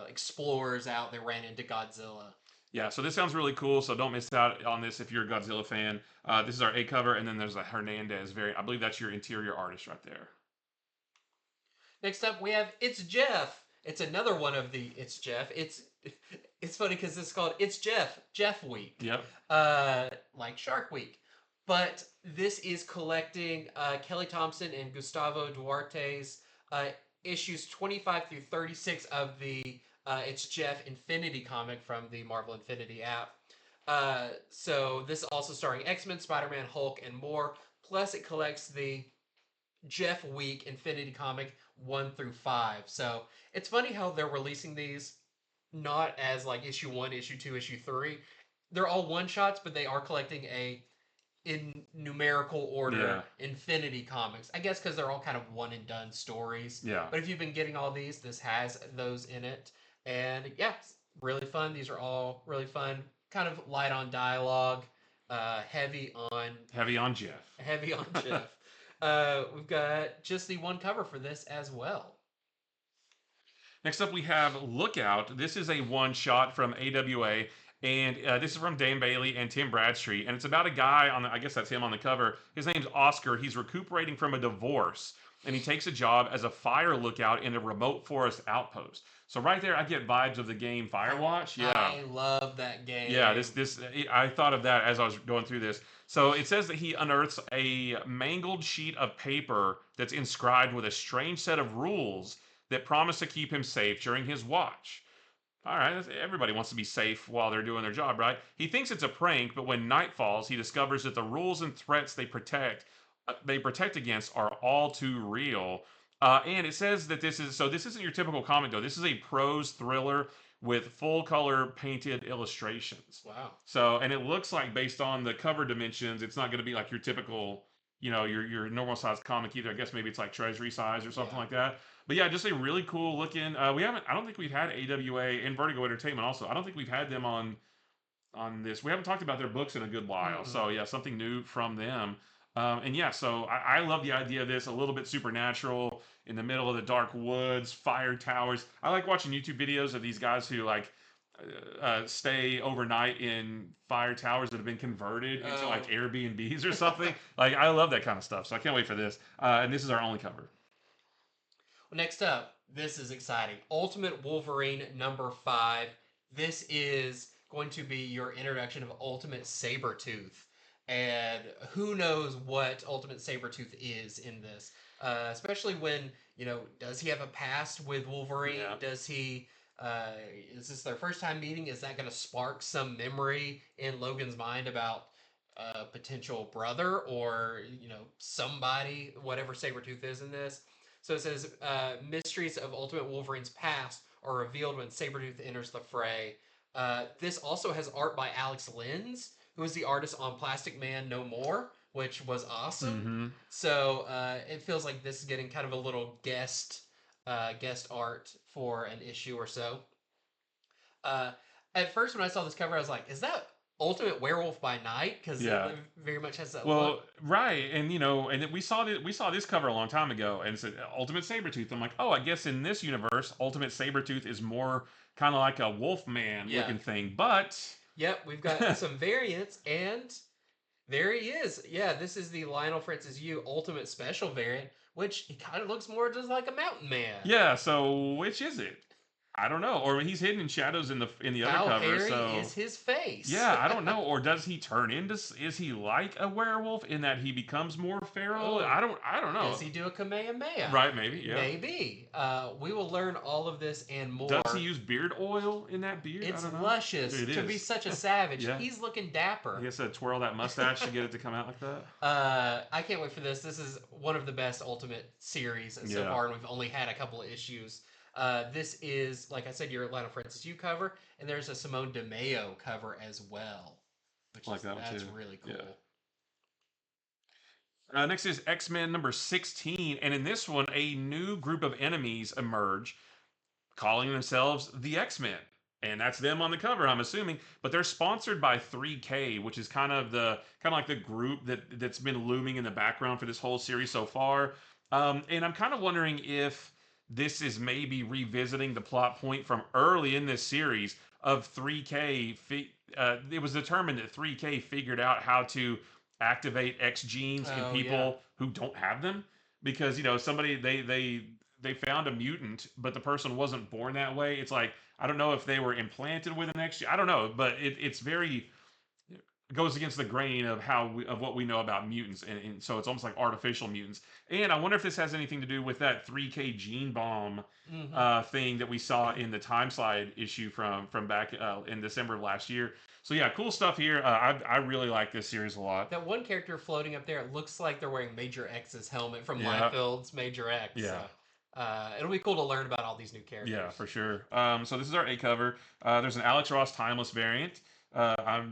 explorers out that ran into Godzilla. Yeah, so this sounds really cool. So don't miss out on this if you're a Godzilla fan. This is our A cover, and then there's a Hernandez. I believe that's your interior artist right there. Next up, we have It's Jeff. It's another one of the It's Jeff. It's funny because it's called It's Jeff Week. Yep. Like Shark Week. But this is collecting Kelly Thompson and Gustavo Duarte's issues 25 through 36 of the It's Jeff Infinity comic from the Marvel Infinity app. So this is also starring X-Men, Spider-Man, Hulk, and more. Plus, it collects the Jeff Week Infinity comic 1 through 5. So it's funny how they're releasing these not as like issue 1, issue 2, issue 3. They're all one shots, but they are collecting a in numerical order Infinity comics. I guess because they're all kind of one and done stories. Yeah. But if you've been getting all these, this has those in it. And yeah, really fun. These are all really fun. Kind of light on dialogue, heavy on Jeff. Heavy on Jeff. We've got just the one cover for this as well. Next up, we have Lookout. This is a one shot from AWA, and this is from Dan Bailey and Tim Bradstreet, and it's about a guy I guess that's him on the cover. His name's Oscar. He's recuperating from a divorce, and he takes a job as a fire lookout in a remote forest outpost. So right there, I get vibes of the game Firewatch. Yeah, I love that game. Yeah, I thought of that as I was going through this. So it says that he unearths a mangled sheet of paper that's inscribed with a strange set of rules that promise to keep him safe during his watch. All right, everybody wants to be safe while they're doing their job, right? He thinks it's a prank, but when night falls, he discovers that the rules and threats they protect against are all too real. And it says that this isn't your typical comic though. This is a prose thriller with full color painted illustrations. Wow. So, and it looks like based on the cover dimensions, it's not going to be like your typical, your normal size comic either. I guess maybe it's like treasury size or something like that. But yeah, just a really cool looking. I don't think we've had AWA and Vertigo Entertainment also. I don't think we've had them on this. We haven't talked about their books in a good while. Mm-hmm. So yeah, something new from them. And yeah, so I love the idea of this, a little bit supernatural in the middle of the dark woods, fire towers. I like watching YouTube videos of these guys who stay overnight in fire towers that have been converted into like Airbnbs or something. Like I love that kind of stuff. So I can't wait for this. And this is our only cover. Well, next up, this is exciting. Ultimate Wolverine #5. This is going to be your introduction of Ultimate Sabretooth. And who knows what Ultimate Sabretooth is in this. Especially when, does he have a past with Wolverine? Yeah. Does he uh, is this their first time meeting? Is that going to spark some memory in Logan's mind about a potential brother or somebody, whatever Sabretooth is in this? So it says mysteries of Ultimate Wolverine's past are revealed when Sabretooth enters the fray. This also has art by Alex Linz, who is the artist on Plastic Man No More, which was awesome. Mm-hmm. So it feels like this is getting kind of a little guest art for an issue or so. Uh, at first, when I saw this cover, I was like, "Is that Ultimate Werewolf by Night?" Because Yeah. it very much has that Well, look. right, and and we saw this cover a long time ago, and it said Ultimate Sabretooth. I'm like, oh, I guess in this universe, Ultimate Sabretooth is more kind of like a Wolfman Yeah. looking thing, but Yep, we've got some variants, and there he is. Yeah, this is the Lionel Francis Yu Ultimate Special variant, which he kind of looks more just like a Mountain Man. yeah. So which is it? I don't know. Or he's hidden in shadows in the other How cover. hairy So is his face? yeah, I don't know. Or does he turn into? Is he like a werewolf in that he becomes more feral? Oh, I don't know. does he do a Kamehameha? Right? Maybe. Yeah. Maybe. We will learn all of this and more. Does he use beard oil in that beard? It's I don't know. luscious It to is. be such a savage. Yeah. He's looking dapper. He has to twirl that mustache to get it to come out like that. I can't wait for this. This is one of the best Ultimate series so Yeah. far, and we've only had a couple of issues. This is, like I said, your Lionel Francis Yu cover, and there's a Simone DeMeo cover as well, which Like that one that's too. really cool. Yeah. Next is X-Men number 16, and in this one, a new group of enemies emerge, calling themselves the X-Men. And that's them on the cover, I'm assuming. But they're sponsored by 3K, which is kind of like the group that's been looming in the background for this whole series so far. And I'm kind of wondering if this is maybe revisiting the plot point from early in this series of 3K. It was determined that 3K figured out how to activate X genes in people who don't have them, because somebody they found a mutant, but the person wasn't born that way. It's like, I don't know if they were implanted with an X gene. I don't know, but it's very goes against the grain of of what we know about mutants, and so it's almost like artificial mutants. And I wonder if this has anything to do with that 3K gene bomb thing that we saw in the Time Slide issue from back in December of last year. So yeah, cool stuff here. I really like this series a lot. That one character floating up there, it looks like they're wearing Major X's helmet from Liefeld's Major X. Yeah. So, it'll be cool to learn about all these new characters. Yeah, for sure. So this is our A cover. There's an Alex Ross Timeless variant.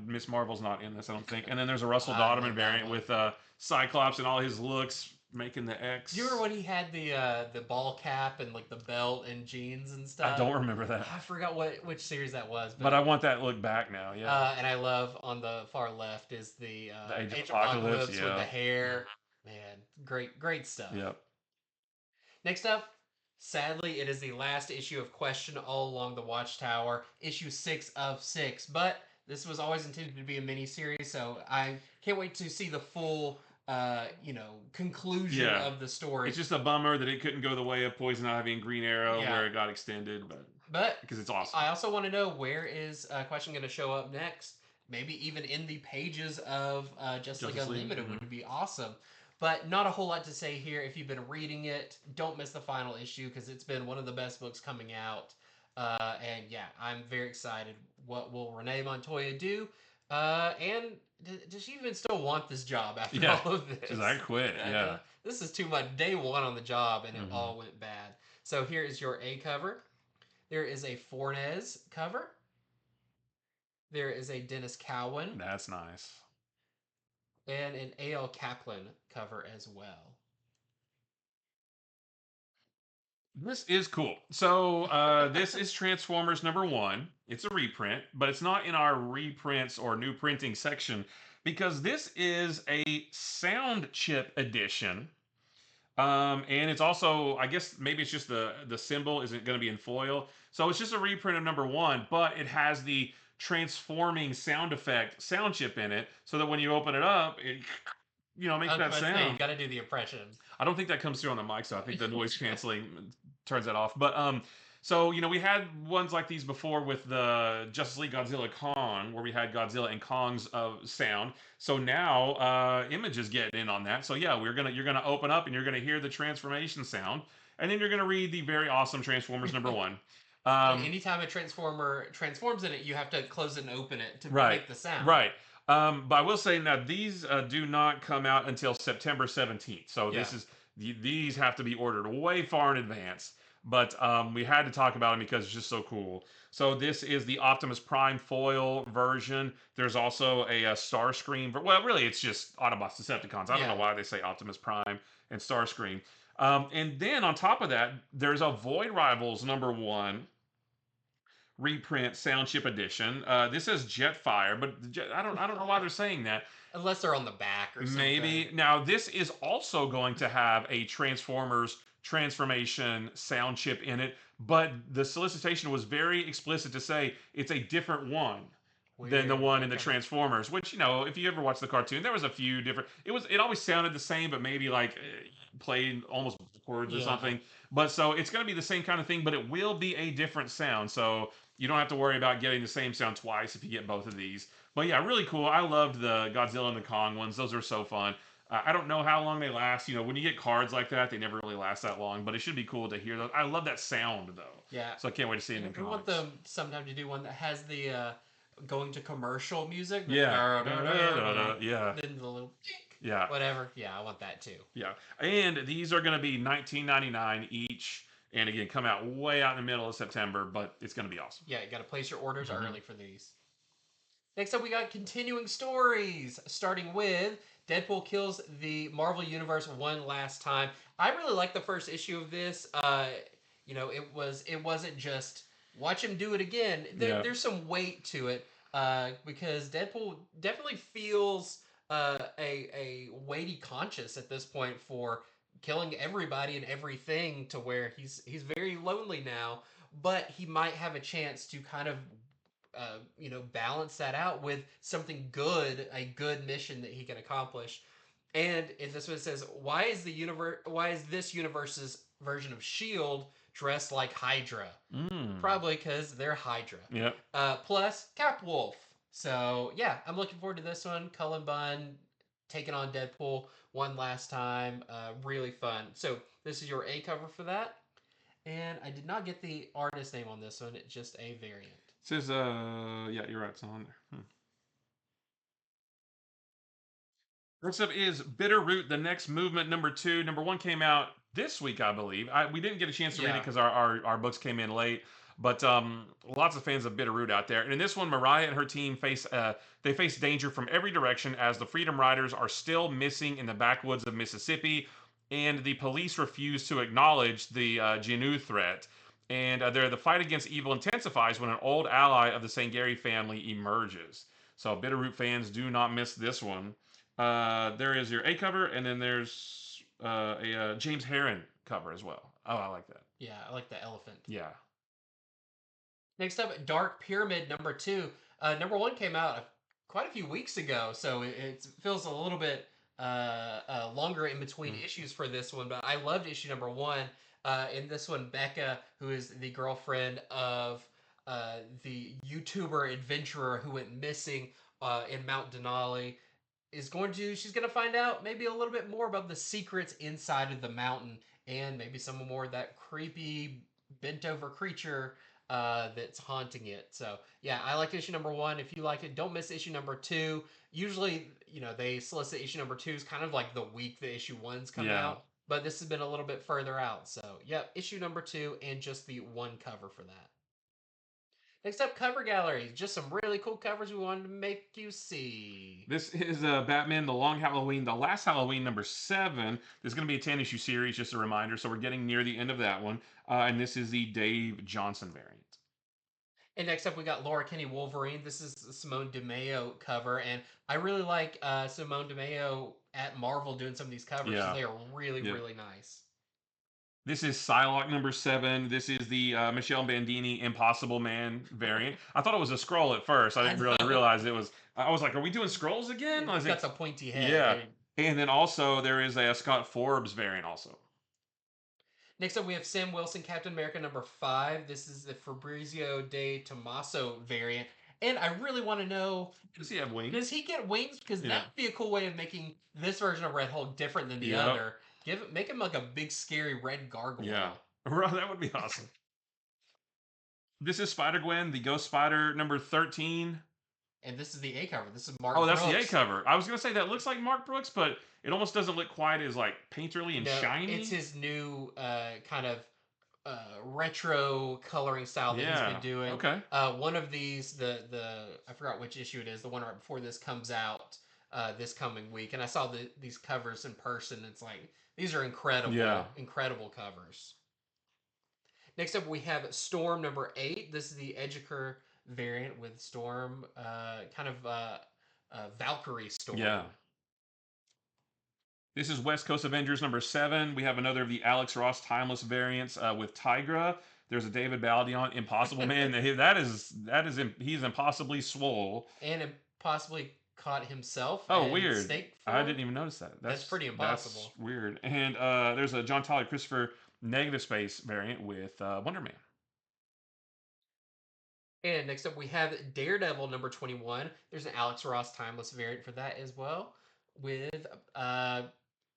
Miss Marvel's not in this, I don't think. And then there's a Russell Dodderman variant with Cyclops and all his looks making the X. Do you remember when he had the ball cap and like the belt and jeans and stuff? I don't remember that. I forgot which series that was. But I want that look back now. Yeah. And I love on the far left is the Age of Apocalypse Apocalypse, with the hair. Man, great stuff. Yep. Next up, sadly, it is the last issue of Question All Along the Watchtower, issue 6 of 6. But this was always intended to be a mini-series, so I can't wait to see the full, conclusion of the story. It's just a bummer that it couldn't go the way of Poison Ivy and Green Arrow, where it got extended, but because it's awesome. I also want to know, where is Question going to show up next? Maybe even in the pages of Justice League Unlimited would be awesome. But not a whole lot to say here. If you've been reading it, don't miss the final issue, because it's been one of the best books coming out. And yeah, I'm very excited. What will Renee Montoya do? And does she even still want this job after all of this? She's like, I quit. Yeah. This is too much. Day one on the job, and it all went bad. So here is your A cover. There is a Fornes cover. There is a Dennis Cowan. That's nice. And an A.L. Kaplan cover as well. This is cool. So this is Transformers #1. It's a reprint, but it's not in our reprints or new printing section, because this is a sound chip edition. And it's also, I guess maybe it's just the symbol isn't going to be in foil. So it's just a reprint of #1, but it has the transforming sound effect sound chip in it, so that when you open it up, it makes that sound. You got to do the impression. I don't think that comes through on the mic, so I think the noise canceling turns that off. But So, we had ones like these before with the Justice League Godzilla Kong, where we had Godzilla and Kong's sound. So now Image is getting in on that. So yeah, you're gonna open up and you're gonna hear the transformation sound, and then you're gonna read the very awesome Transformers #1. And anytime a transformer transforms in it, you have to close it and open it to Right, make the sound. right. But I will say now these do not come out until September 17th. So Yeah. these have to be ordered way far in advance. But we had to talk about them because it's just so cool. So this is the Optimus Prime foil version. There's also a Starscream. Well, really, it's just Autobots Decepticons. I don't know why they say Optimus Prime and Starscream. And then on top of that, there's a Void Rivals #1 reprint sound chip edition. This says Jetfire, but I don't know why they're saying that. Unless they're on the back or something. Maybe. Now this is also going to have a Transformers transformation sound chip in it, but the solicitation was very explicit to say it's a different one. Than the one in the Transformers, which if you ever watched the cartoon, there was a few different. It always sounded the same, but maybe like played almost backwards or something. But so it's going to be the same kind of thing, but it will be a different sound. So you don't have to worry about getting the same sound twice if you get both of these. But yeah, really cool. I loved the Godzilla and the Kong ones; those are so fun. I don't know how long they last. When you get cards like that, they never really last that long. But it should be cool to hear those. I love that sound though. Yeah. So I can't wait to see it in comics. I want them sometime to do one that has the going to commercial music. Yeah. Yeah. Then the little whatever. Yeah, I want that too. Yeah. And these are going to be $19.99 each. And again, come out way out in the middle of September, but it's going to be awesome. Yeah, you got to place your orders early for these. Next up, we got continuing stories, starting with Deadpool kills the Marvel Universe one last time. I really like the first issue of this. It wasn't just watch him do it again. There's some weight to it because Deadpool definitely feels a weighty conscience at this point for killing everybody and everything, to where he's very lonely now, but he might have a chance to kind of balance that out with something good, a good mission that he can accomplish. And in this one it says, why is this universe's version of Shield dressed like Hydra? Probably because they're Hydra. Yep. Plus Capwolf. So yeah, I'm looking forward to this one. Cullen Bunn taking on Deadpool one last time. Really fun. So this is your A cover for that. And I did not get the artist name on this one. It's just a variant. It says, yeah, you're right. It's on there. Next up is Bitterroot, the next movement #2. #1 came out this week, I believe. We didn't get a chance to read it because our books came in late. But lots of fans of Bitterroot out there. And in this one, Mariah and her team face danger from every direction as the Freedom Riders are still missing in the backwoods of Mississippi, and the police refuse to acknowledge the Genu threat. And the fight against evil intensifies when an old ally of the Sangari family emerges. So Bitterroot fans, do not miss this one. There is your A cover, and then there's a James Herron cover as well. Oh, I like that. Yeah, I like the elephant. Yeah. Next up, Dark Pyramid #2. #1 came out quite a few weeks ago, so it feels a little bit longer in between issues for this one. But I loved issue #1. In this one, Becca, who is the girlfriend of the YouTuber adventurer who went missing in Mount Denali, she's going to find out maybe a little bit more about the secrets inside of the mountain, and maybe some more of that creepy bent over creature that's haunting it. So yeah, I like issue #1. If you like it, don't miss issue #2. Usually, they solicit issue #2s kind of like the week the issue 1's come out, but this has been a little bit further out. So yeah, issue #2 and just the one cover for that. Next up, Cover Gallery. Just some really cool covers we wanted to make you see. This is Batman, The Long Halloween, The Last Halloween #7. This is going to be a 10-issue series, just a reminder. So we're getting near the end of that one. And this is the Dave Johnson variant. And next up, we got Laura Kinney Wolverine. This is the Simone DeMeo cover. And I really like Simone DeMeo at Marvel doing some of these covers. Yeah. They are really, really nice. This is Psylocke #7. This is the Michelle Bandini Impossible Man variant. I thought it was a scroll at first. I didn't really realize it was. I was like, are we doing scrolls again? It's got the pointy head. Yeah. And then also there is a Scott Forbes variant also. Next up, we have Sam Wilson, Captain America #5. This is the Fabrizio de Tommaso variant. And I really want to know, Does he have wings? does he get wings? Because Yeah. that'd be a cool way of making this version of Red Hulk different than the Yep. other. Make him like a big, scary red gargoyle. Yeah. That would be awesome. This is Spider-Gwen, the Ghost Spider #13. And this is the A cover. This is Mark Oh, Brooks. that's the A cover. I was gonna say that looks like Mark Brooks, but it almost doesn't look quite as like painterly and No, shiny. it's his new kind of retro coloring style that he's been doing. Okay. One of these, the I forgot which issue it is. The one right before this comes out this coming week, and I saw these covers in person. It's like these are incredible, incredible covers. Next up, we have Storm #8. This is the Edgeker variant with Storm, kind of Valkyrie Storm. Yeah. This is West Coast Avengers #7. We have another of the Alex Ross Timeless variants with Tigra. There's a David Baldion Impossible Man. He's impossibly swole and possibly caught himself. Oh, weird! Snake I didn't even notice that. That's pretty impossible. That's weird. And there's a John Tyler Christopher Negative Space variant with Wonder Man. And next up, we have Daredevil #21. There's an Alex Ross Timeless variant for that as well, with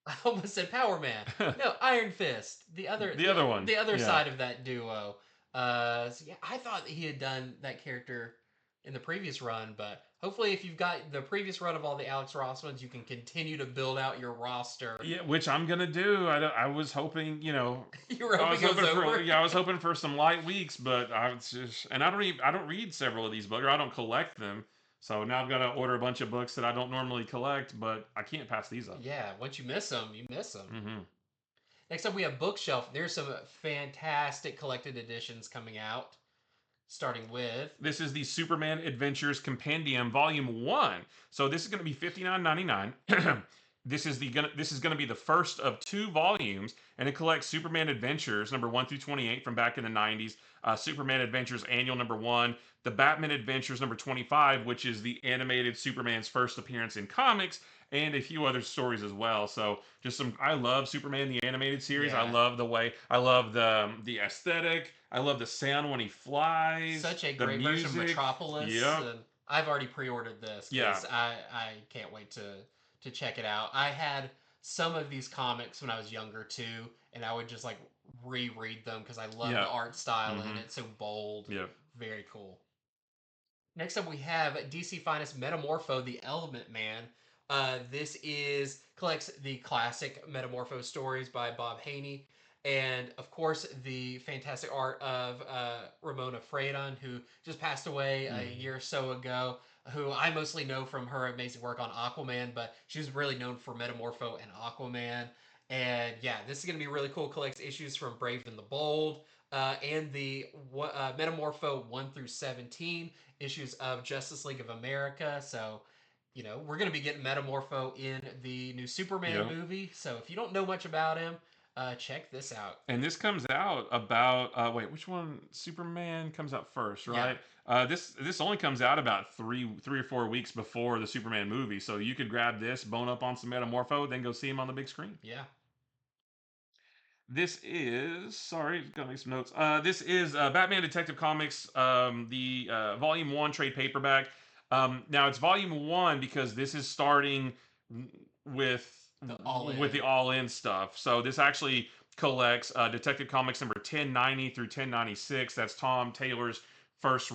I almost said Power Man. No, Iron Fist. The other one. The other side of that duo. So yeah, I thought he had done that character in the previous run, but hopefully if you've got the previous run of all the Alex Ross ones, you can continue to build out your roster. Yeah, which I'm gonna do. I was hoping, you were hoping it was over. I was hoping for some light weeks, but I was just, and I don't read several of these books, or I don't collect them. So now I've got to order a bunch of books that I don't normally collect, but I can't pass these up. Yeah, once you miss them, you miss them. Mm-hmm. Next up, we have Bookshelf. There's some fantastic collected editions coming out. Starting with, this is the Superman Adventures Compendium Volume 1. So this is going to be $59.99. This is going to be the first of 2 volumes, and it collects Superman Adventures #1 through 28 from back in the 90s, Superman Adventures Annual #1, the Batman Adventures #25, which is the animated Superman's first appearance in comics, and a few other stories as well. So just I love Superman the animated series. Yeah. I love the aesthetic. I love the sound when he flies. Such a great version of Metropolis. Yep. And I've already pre-ordered this because I can't wait to check it out. I had some of these comics when I was younger too, and I would just like reread them because I love the art style and it's so bold. Yep. Very cool. Next up, we have DC Finest Metamorpho, the Element Man. This collects the classic Metamorpho stories by Bob Haney. And, of course, the fantastic art of Ramona Fradon, who just passed away a year or so ago, who I mostly know from her amazing work on Aquaman, but she was really known for Metamorpho and Aquaman. And, yeah, this is going to be really cool. Collects issues from Brave and the Bold and the Metamorpho 1 through 17 issues of Justice League of America. So, we're going to be getting Metamorpho in the new Superman movie. So if you don't know much about him, check this out. And this comes out about which one? Superman comes out first, right? Yeah. This only comes out about three or 4 weeks before the Superman movie, so you could grab this, bone up on some Metamorpho, then go see him on the big screen. Yeah. This is gotta make some notes. This is Batman Detective Comics, the Volume 1 trade paperback. Now it's Volume 1 because this is starting with the all-in stuff. So this actually collects Detective Comics number 1090 through 1096. That's Tom Taylor's first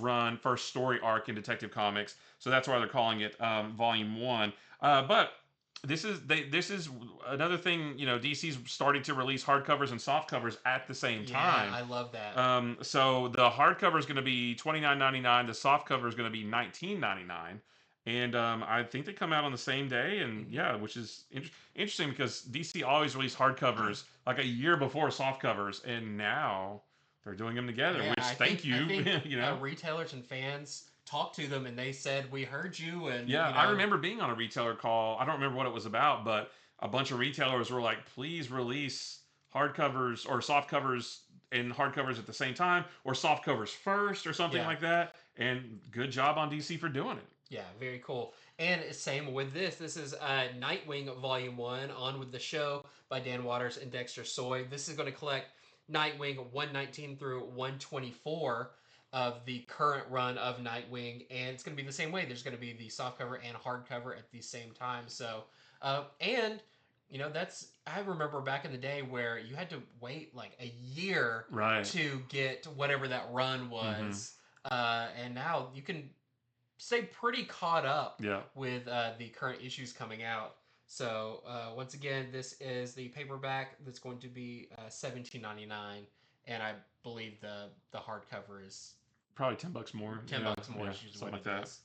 story arc in Detective Comics. So that's why they're calling it Volume 1. But this is another thing. DC's starting to release hardcovers and softcovers at the same time. Yeah, I love that. So the hardcover is going to be $29.99. The softcover is going to be $19.99. And I think they come out on the same day, and which is interesting because DC always released hardcovers like a year before softcovers, and now they're doing them together. Yeah, which I thank you. think, retailers and fans talked to them, and they said, "We heard you." And I remember being on a retailer call. I don't remember what it was about, but a bunch of retailers were like, "Please release hardcovers or softcovers and hardcovers at the same time, or softcovers first, or something like that." And good job on DC for doing it. Yeah, very cool. And same with this. This is Nightwing Volume 1, On With the Show by Dan Waters and Dexter Soy. This is going to collect Nightwing 119 through 124 of the current run of Nightwing, and it's going to be the same way. There's going to be the softcover and hardcover at the same time. So, and that's I remember back in the day where you had to wait like a year Right. to get whatever that run Mm-hmm. was, and now you can stay pretty caught up Yeah. with the current issues coming out. So once again, this is the paperback that's going to be $17.99, and I believe the hardcover is Probably $10 more. ten Yeah. bucks more. Yeah. Is usually Something what like it that. is.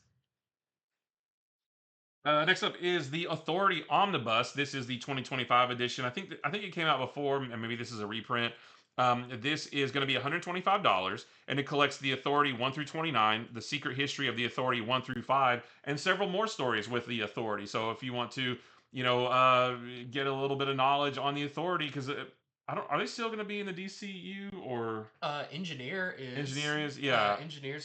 Next up is the Authority Omnibus. This is the 2025 edition. I think it came out before, and maybe this is a reprint. This is going to be $125, and it collects the Authority 1 through 29, the secret history of the Authority 1 through 5, and several more stories with the Authority. So if you want to, get a little bit of knowledge on the Authority, because I don't, are they still going to be in the DCU or Yeah, Engineer's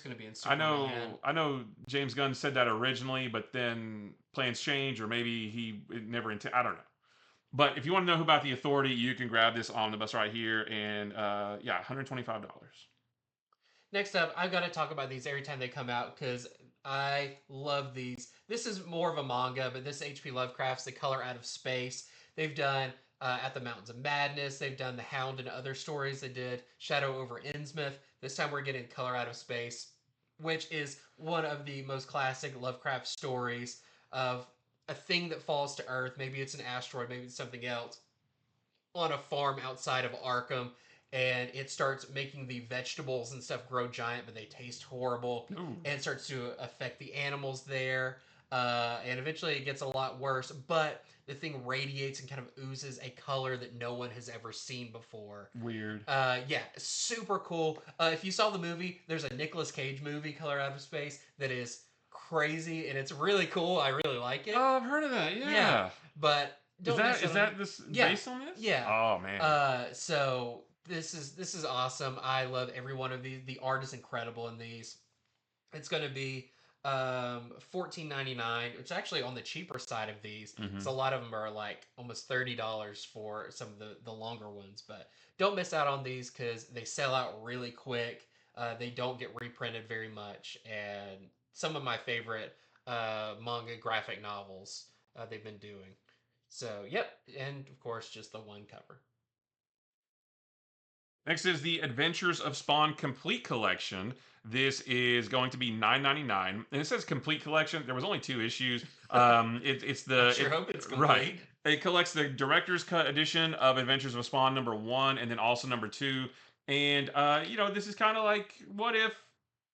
going to be in I Superman. know, I know James Gunn said that originally, but then plans change, or maybe he it never intended. I don't know. But if you want to know about the Authority, you can grab this omnibus right here, and yeah, $125. Next up, I've got to talk about these every time they come out because I love these. This is more of a manga, but this H.P. Lovecraft's The Color Out of Space. They've done At the Mountains of Madness. They've done The Hound and other stories. They did Shadow over Innsmouth. This time we're getting Color Out of Space, which is one of the most classic Lovecraft stories of a thing that falls to Earth. Maybe it's an asteroid, maybe it's something else, on a farm outside of Arkham, and it starts making the vegetables and stuff grow giant, but they taste horrible, Ooh, and it starts to affect the animals there. And eventually it gets a lot worse, but the thing radiates and kind of oozes a color that no one has ever seen before. weird. Yeah, super cool. If you saw the movie, there's a Nicolas Cage movie, Color Out of Space, that is crazy and it's really cool. I really like it. Oh, I've heard of that. Yeah, Yeah. but Is don't miss that out is on. that this Yeah, based on this? yeah. Oh man. So this is awesome. I love every one of these. The art is incredible in these. It's going to be 14.99, which is actually on the cheaper side of these. Hmm. So a lot of them are like almost $30 for some of the longer ones. But don't miss out on these because they sell out really quick. They don't get reprinted very much, and some of my favorite manga graphic novels they've been doing. So yep, and of course just the one cover. Next is the Adventures of Spawn Complete Collection. This is going to be $9.99, and it says Complete Collection. There was only 2 issues. It's I the sure hope it's right. complete. It collects the director's cut edition of Adventures of Spawn #1, and then also #2. And this is kind of like, what if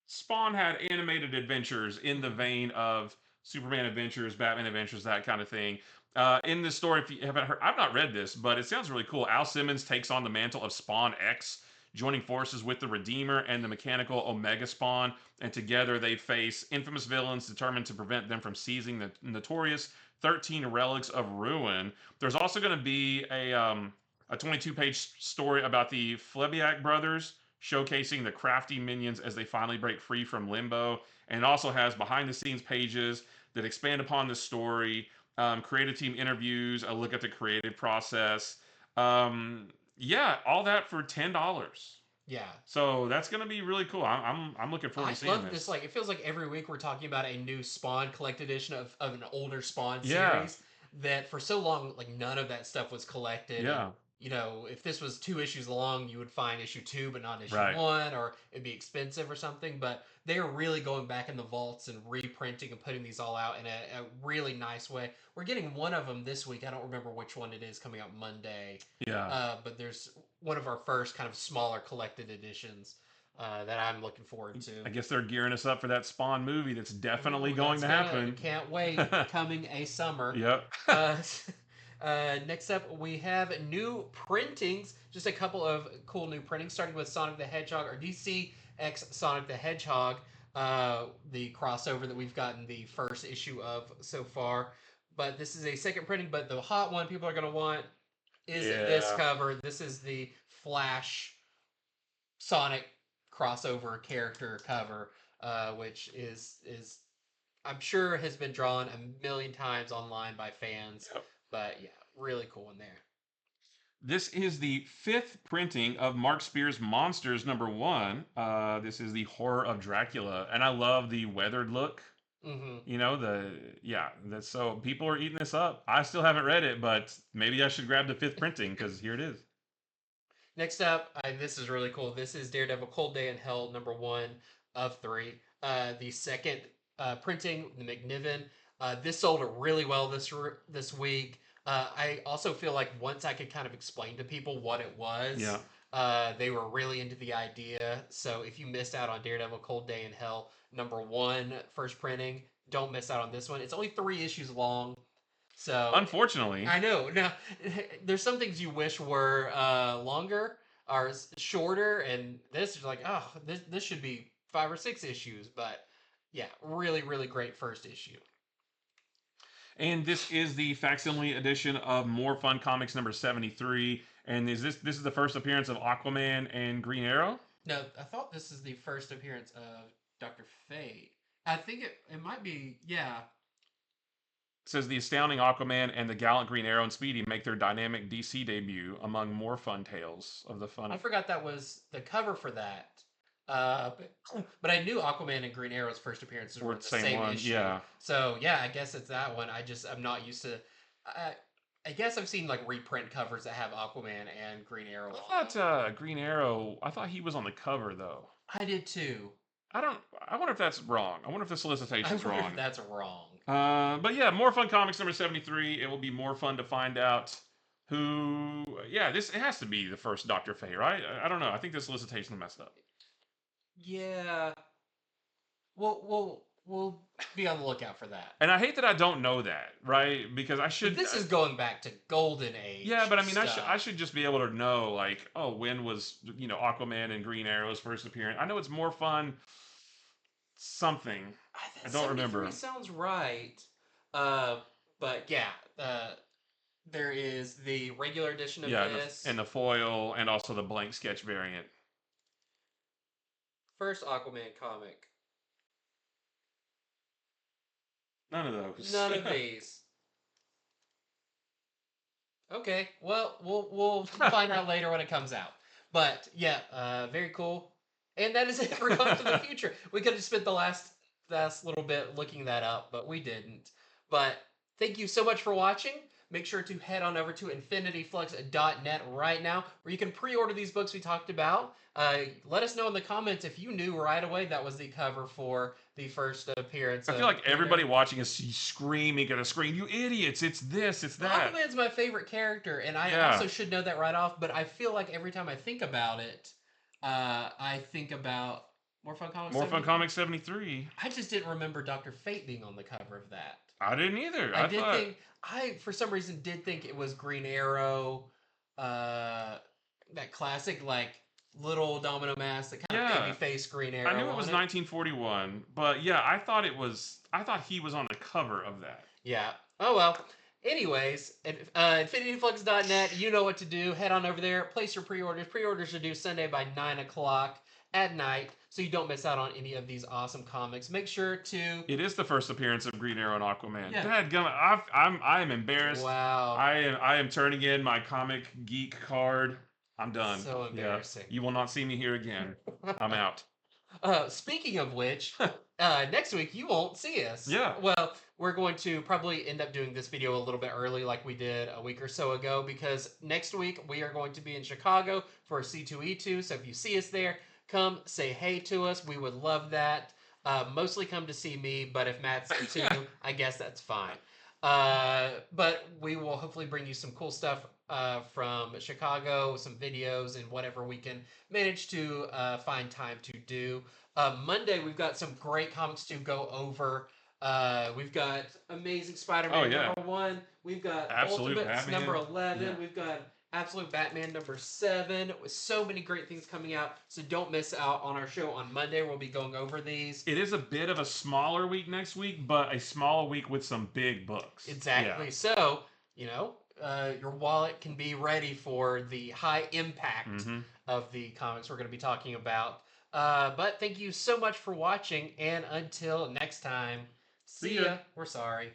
Spawn had animated adventures in the vein of Superman Adventures, Batman Adventures, that kind of thing. In this story, if you haven't heard, I've not read this, but it sounds really cool. Al Simmons takes on the mantle of Spawn X, joining forces with the Redeemer and the mechanical Omega Spawn, and together they face infamous villains determined to prevent them from seizing the notorious 13 relics of ruin. There's also going to be a 22-page story about the Flebiac brothers, showcasing the crafty minions as they finally break free from limbo, and it also has behind the scenes pages that expand upon the story, creative team interviews, a look at the creative process. Yeah, all that for $10. Yeah. So that's gonna be really cool. I'm looking forward I to seeing love this. this. Like, it feels like every week we're talking about a new Spawn collected edition of an older Spawn Yeah, series that for so long, like, none of that stuff was collected. And, yeah, if this was 2 issues long, you would find issue two, but not issue right. one, or it'd be expensive or something. But they are really going back in the vaults and reprinting and putting these all out in a really nice way. We're getting one of them this week. I don't remember which one it is, coming out Monday. Yeah. But there's one of our first kind of smaller collected editions that I'm looking forward to. I guess they're gearing us up for that Spawn movie that's definitely Ooh, going that's to gonna happen. can't wait. Coming a summer. Yep. Uh, Next up, we have new printings. Just a couple of cool new printings, starting with Sonic the Hedgehog, or DC X Sonic the Hedgehog, the crossover that we've gotten the first issue of so far. But this is a second printing. But the hot one people are going to want is this Yeah. cover. This is the Flash Sonic crossover character cover, which is I'm sure has been drawn a million times online by fans. Yep. But yeah, really cool in there. This is the 5th printing of Mark Spear's Monsters #1. This is the Horror of Dracula, and I love the weathered look. Mm-hmm. You know, that's so people are eating this up. I still haven't read it, but maybe I should grab the 5th printing because here it is. Next up, this is really cool. This is Daredevil Cold Day in Hell #1 of 3. The second printing, the McNiven. This sold really well this week. I also feel like once I could kind of explain to people what it was, Yeah. they were really into the idea. So if you missed out on Daredevil Cold Day in Hell #1 first printing, don't miss out on this one. It's only 3 issues long. So Unfortunately, I know. Now, there's some things you wish were longer or shorter, and this is like, oh, this should be 5 or 6 issues. But yeah, really, really great first issue. and this is the facsimile edition of More Fun Comics #73. And this is the first appearance of Aquaman and Green Arrow? No, I thought this is the first appearance of Dr. Fate. I think it might be, yeah. It says the astounding Aquaman and the gallant Green Arrow and Speedy make their dynamic DC debut among more fun tales of the fun. I forgot that was the cover for that. But I knew Aquaman and Green Arrow's first appearances were the same one, issue. yeah. So yeah, I guess it's that one. I'm not used to. I guess I've seen like reprint covers that have Aquaman and Green Arrow. I thought Green Arrow. I thought he was on the cover though. I did too. I wonder if that's wrong. I wonder if the solicitation's I wonder wrong. if that's wrong. But yeah, More Fun Comics #73. It will be more fun to find out who. Yeah, it has to be the first Dr. Fate, right? I don't know. I think the solicitation is messed up. Yeah. We'll be on the lookout for that. And I hate that I don't know that, right? Because I should. This is going back to Golden Age. Yeah, but I mean, I should just be able to know, like, oh, when was Aquaman and Green Arrow's first appearance? I know it's More Fun. Something. I don't remember. Sounds right. But yeah, there is the regular edition of this. And the foil, and also the blank sketch variant. First Aquaman comic. None of those. None of these. Okay, well, we'll find out later when it comes out. But yeah, very cool. And that is it for Going to the Future. We could have spent the last little bit looking that up, but we didn't. But thank you so much for watching. Make sure to head on over to infinityflux.net right now, where you can pre-order these books we talked about. Let us know in the comments if you knew right away that was the cover for the first appearance. I feel like everybody watching is screaming at a screen, "You idiots! It's this, it's that." Aquaman's my favorite character, and I also should know that right off, but I feel like every time I think about it, I think about More Fun Comics 73. I just didn't remember Dr. Fate being on the cover of that. I didn't either. I for some reason did think it was Green Arrow, that classic like little domino mask, that kind of baby face Green Arrow. I knew it was 1941, but yeah, I thought he was on the cover of that. Yeah. Oh well. Anyways, infinityflux.net, you know what to do. Head on over there, place your pre-orders. Pre-orders are due Sunday by 9 o'clock at night, so you don't miss out on any of these awesome comics. Make sure to... It is the first appearance of Green Arrow and Aquaman. Yeah. Dadgummit, I am embarrassed. Wow. I am turning in my comic geek card. I'm done. So embarrassing. Yeah. You will not see me here again. I'm out. Speaking of which, next week you won't see us. Yeah. Well, we're going to probably end up doing this video a little bit early like we did a week or so ago, because next week we are going to be in Chicago for C2E2. So if you see us there, come say hey to us. We would love that. Mostly come to see me, but if Matt's there too, I guess that's fine. But we will hopefully bring you some cool stuff from Chicago, some videos, and whatever we can manage to find time to do. Monday, we've got some great comics to go over. We've got Amazing Spider-Man #1. We've got Absolute Ultimates Batman. #11. Yeah. We've got Absolute Batman #7, with so many great things coming out. So don't miss out on our show on Monday. We'll be going over these. It is a bit of a smaller week next week, but a smaller week with some big books. Exactly. Yeah. So, your wallet can be ready for the high impact of the comics we're going to be talking about. But thank you so much for watching, and until next time, see ya. We're sorry.